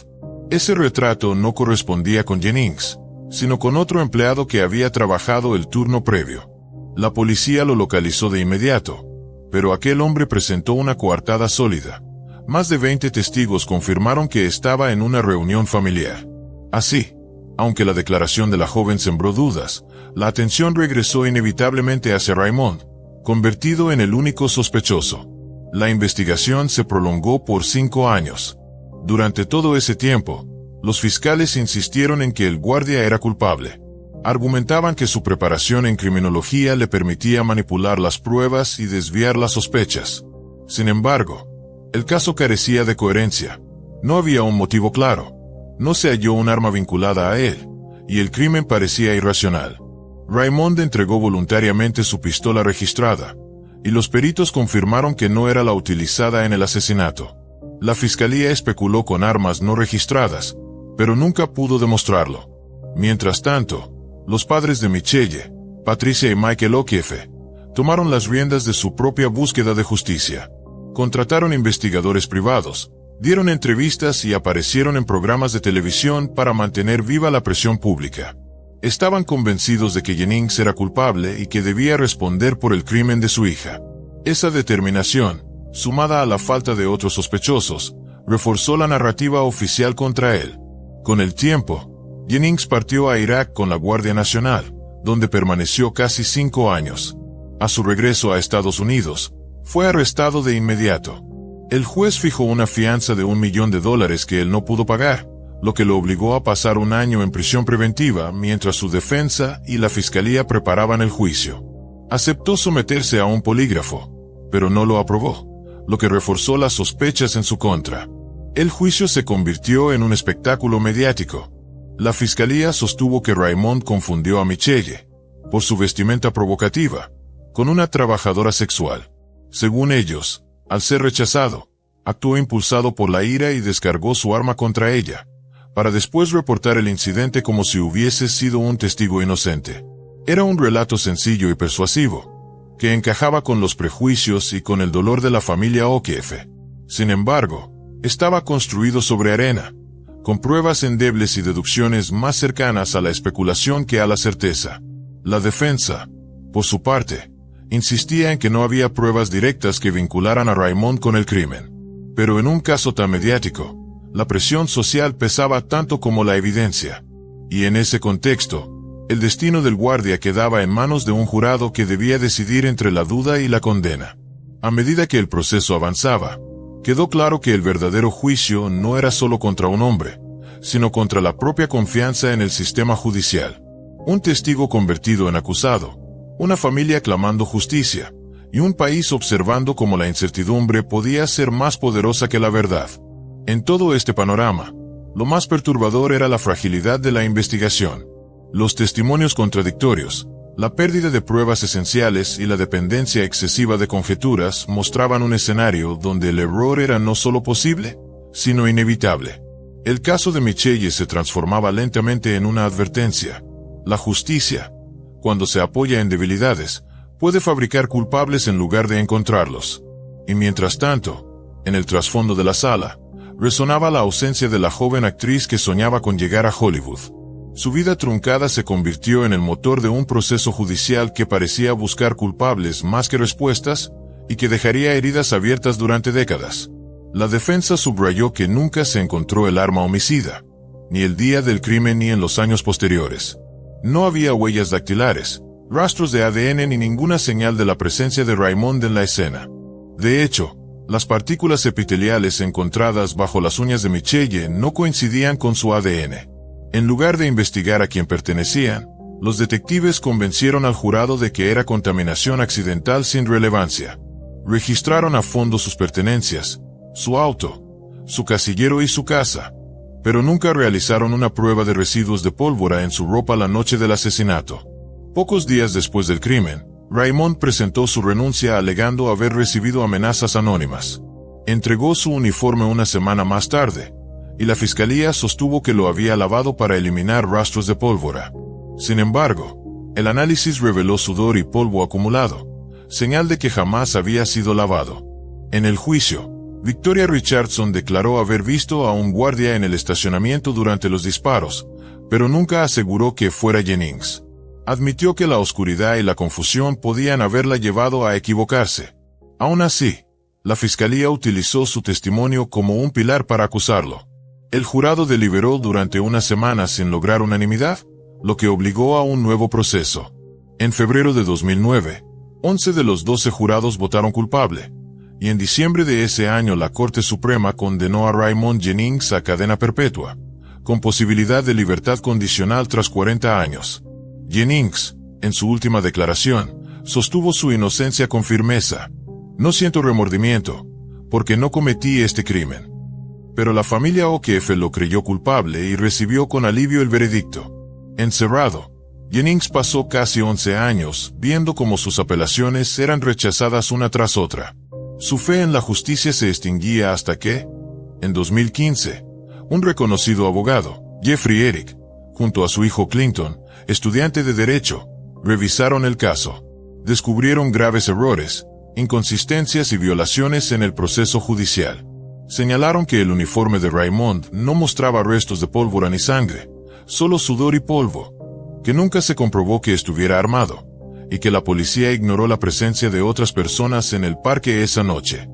Ese retrato no correspondía con Jennings, sino con otro empleado que había trabajado el turno previo. La policía lo localizó de inmediato, pero aquel hombre presentó una coartada sólida. Más de 20 testigos confirmaron que estaba en una reunión familiar. Así, aunque la declaración de la joven sembró dudas, la atención regresó inevitablemente hacia Raymond, convertido en el único sospechoso. La investigación se prolongó por 5 años. Durante todo ese tiempo, los fiscales insistieron en que el guardia era culpable. Argumentaban que su preparación en criminología le permitía manipular las pruebas y desviar las sospechas. Sin embargo, el caso carecía de coherencia. No había un motivo claro. No se halló un arma vinculada a él, y el crimen parecía irracional. Raymond entregó voluntariamente su pistola registrada, y los peritos confirmaron que no era la utilizada en el asesinato. La fiscalía especuló con armas no registradas, pero nunca pudo demostrarlo. Mientras tanto, los padres de Michelle, Patricia y Michael O'Keefe, tomaron las riendas de su propia búsqueda de justicia. Contrataron investigadores privados, dieron entrevistas y aparecieron en programas de televisión para mantener viva la presión pública. Estaban convencidos de que Jennings era culpable y que debía responder por el crimen de su hija. Esa determinación, sumada a la falta de otros sospechosos, reforzó la narrativa oficial contra él. Con el tiempo, Jennings partió a Irak con la Guardia Nacional, donde permaneció casi 5 años. A su regreso a Estados Unidos, fue arrestado de inmediato. El juez fijó una fianza de $1 millón que él no pudo pagar, lo que lo obligó a pasar 1 año en prisión preventiva mientras su defensa y la fiscalía preparaban el juicio. Aceptó someterse a un polígrafo, pero no lo aprobó, lo que reforzó las sospechas en su contra. El juicio se convirtió en un espectáculo mediático. La fiscalía sostuvo que Raymond confundió a Michelle, por su vestimenta provocativa, con una trabajadora sexual. Según ellos, al ser rechazado, actuó impulsado por la ira y descargó su arma contra ella, para después reportar el incidente como si hubiese sido un testigo inocente. Era un relato sencillo y persuasivo, que encajaba con los prejuicios y con el dolor de la familia O'Keefe. Sin embargo, estaba construido sobre arena, con pruebas endebles y deducciones más cercanas a la especulación que a la certeza. La defensa, por su parte, insistía en que no había pruebas directas que vincularan a Raymond con el crimen. Pero en un caso tan mediático, la presión social pesaba tanto como la evidencia. Y en ese contexto, el destino del guardia quedaba en manos de un jurado que debía decidir entre la duda y la condena. A medida que el proceso avanzaba, quedó claro que el verdadero juicio no era solo contra un hombre, sino contra la propia confianza en el sistema judicial. Un testigo convertido en acusado, una familia clamando justicia, y un país observando cómo la incertidumbre podía ser más poderosa que la verdad. En todo este panorama, lo más perturbador era la fragilidad de la investigación. Los testimonios contradictorios, la pérdida de pruebas esenciales y la dependencia excesiva de conjeturas mostraban un escenario donde el error era no solo posible, sino inevitable. El caso de Michelle se transformaba lentamente en una advertencia. La justicia, cuando se apoya en debilidades, puede fabricar culpables en lugar de encontrarlos. Y mientras tanto, en el trasfondo de la sala, resonaba la ausencia de la joven actriz que soñaba con llegar a Hollywood. Su vida truncada se convirtió en el motor de un proceso judicial que parecía buscar culpables más que respuestas, y que dejaría heridas abiertas durante décadas. La defensa subrayó que nunca se encontró el arma homicida, ni el día del crimen ni en los años posteriores. No había huellas dactilares, rastros de ADN ni ninguna señal de la presencia de Raymond en la escena. De hecho, las partículas epiteliales encontradas bajo las uñas de Michelle no coincidían con su ADN. En lugar de investigar a quién pertenecían, Los detectives convencieron al jurado de que era contaminación accidental sin relevancia. Registraron a fondo sus pertenencias, su auto, su casillero y su casa, pero nunca realizaron una prueba de residuos de pólvora en su ropa la noche del asesinato. Pocos días después del crimen, Raymond presentó su renuncia alegando haber recibido amenazas anónimas. Entregó su uniforme una semana más tarde, y la fiscalía sostuvo que lo había lavado para eliminar rastros de pólvora. Sin embargo, el análisis reveló sudor y polvo acumulado, señal de que jamás había sido lavado. En el juicio, Victoria Richardson declaró haber visto a un guardia en el estacionamiento durante los disparos, pero nunca aseguró que fuera Jennings. Admitió que la oscuridad y la confusión podían haberla llevado a equivocarse. Aún así, la fiscalía utilizó su testimonio como un pilar para acusarlo. El jurado deliberó durante una semana sin lograr unanimidad, lo que obligó a un nuevo proceso. En febrero de 2009, 11 de los 12 jurados votaron culpable, y en diciembre de ese año la Corte Suprema condenó a Raymond Jennings a cadena perpetua, con posibilidad de libertad condicional tras 40 años. Jennings, en su última declaración, sostuvo su inocencia con firmeza. No siento remordimiento, porque no cometí este crimen. Pero la familia O'Keefe lo creyó culpable y recibió con alivio el veredicto. Encerrado, Jennings pasó casi 11 años viendo cómo sus apelaciones eran rechazadas una tras otra. Su fe en la justicia se extinguía hasta que, en 2015, un reconocido abogado, Jeffrey Eric, junto a su hijo Clinton, estudiante de Derecho, revisaron el caso. Descubrieron graves errores, inconsistencias y violaciones en el proceso judicial. Señalaron que el uniforme de Raymond no mostraba restos de pólvora ni sangre, solo sudor y polvo, que nunca se comprobó que estuviera armado, y que la policía ignoró la presencia de otras personas en el parque esa noche.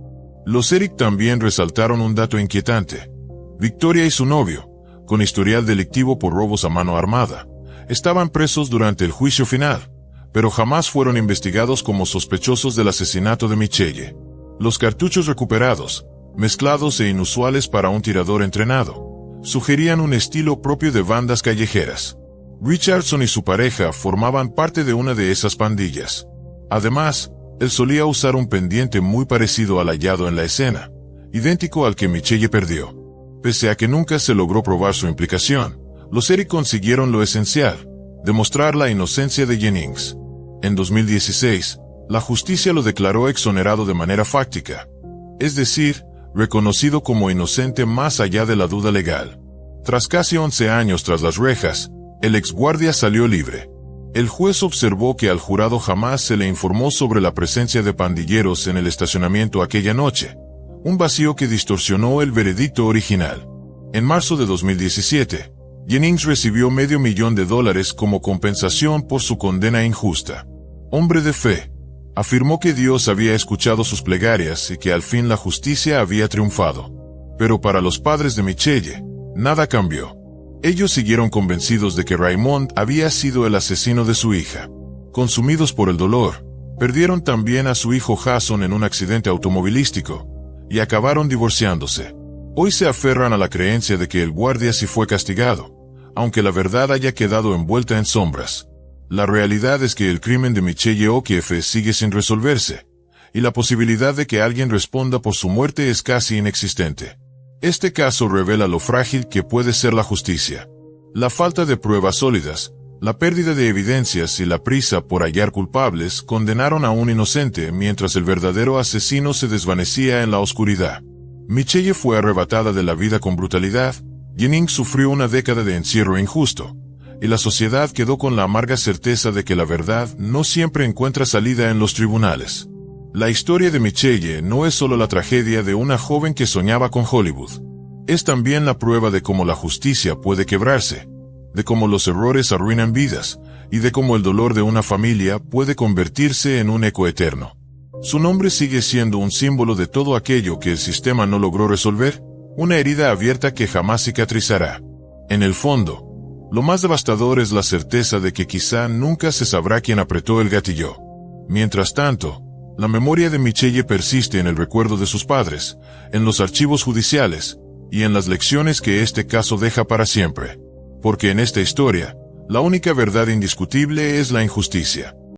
Los Eric también resaltaron un dato inquietante. Victoria y su novio, con historial delictivo por robos a mano armada, estaban presos durante el juicio final, pero jamás fueron investigados como sospechosos del asesinato de Michelle. Los cartuchos recuperados, mezclados e inusuales para un tirador entrenado, sugerían un estilo propio de bandas callejeras. Richardson y su pareja formaban parte de una de esas pandillas. Además, él solía usar un pendiente muy parecido al hallado en la escena, idéntico al que Michelle perdió. Pese a que nunca se logró probar su implicación, los Eric consiguieron lo esencial: demostrar la inocencia de Jennings. En 2016, la justicia lo declaró exonerado de manera fáctica, es decir, reconocido como inocente más allá de la duda legal. Tras casi 11 años tras las rejas, el exguardia salió libre. El juez observó que al jurado jamás se le informó sobre la presencia de pandilleros en el estacionamiento aquella noche, un vacío que distorsionó el veredicto original. En marzo de 2017, Jennings recibió $500,000 como compensación por su condena injusta. Hombre de fe, afirmó que Dios había escuchado sus plegarias y que al fin la justicia había triunfado. Pero para los padres de Michelle, nada cambió. Ellos siguieron convencidos de que Raymond había sido el asesino de su hija. Consumidos por el dolor, perdieron también a su hijo Jason en un accidente automovilístico, y acabaron divorciándose. Hoy se aferran a la creencia de que el guardia sí fue castigado, aunque la verdad haya quedado envuelta en sombras. La realidad es que el crimen de Michelle O'Keefe sigue sin resolverse, y la posibilidad de que alguien responda por su muerte es casi inexistente. Este caso revela lo frágil que puede ser la justicia. La falta de pruebas sólidas, la pérdida de evidencias y la prisa por hallar culpables condenaron a un inocente mientras el verdadero asesino se desvanecía en la oscuridad. Michelle fue arrebatada de la vida con brutalidad, Jennings sufrió una década de encierro injusto, y la sociedad quedó con la amarga certeza de que la verdad no siempre encuentra salida en los tribunales. La historia de Michelle no es solo la tragedia de una joven que soñaba con Hollywood. Es también la prueba de cómo la justicia puede quebrarse, de cómo los errores arruinan vidas, y de cómo el dolor de una familia puede convertirse en un eco eterno. Su nombre sigue siendo un símbolo de todo aquello que el sistema no logró resolver, una herida abierta que jamás cicatrizará. En el fondo, lo más devastador es la certeza de que quizá nunca se sabrá quién apretó el gatillo. Mientras tanto, la memoria de Michelle persiste en el recuerdo de sus padres, en los archivos judiciales, y en las lecciones que este caso deja para siempre. Porque en esta historia, La única verdad indiscutible es la injusticia.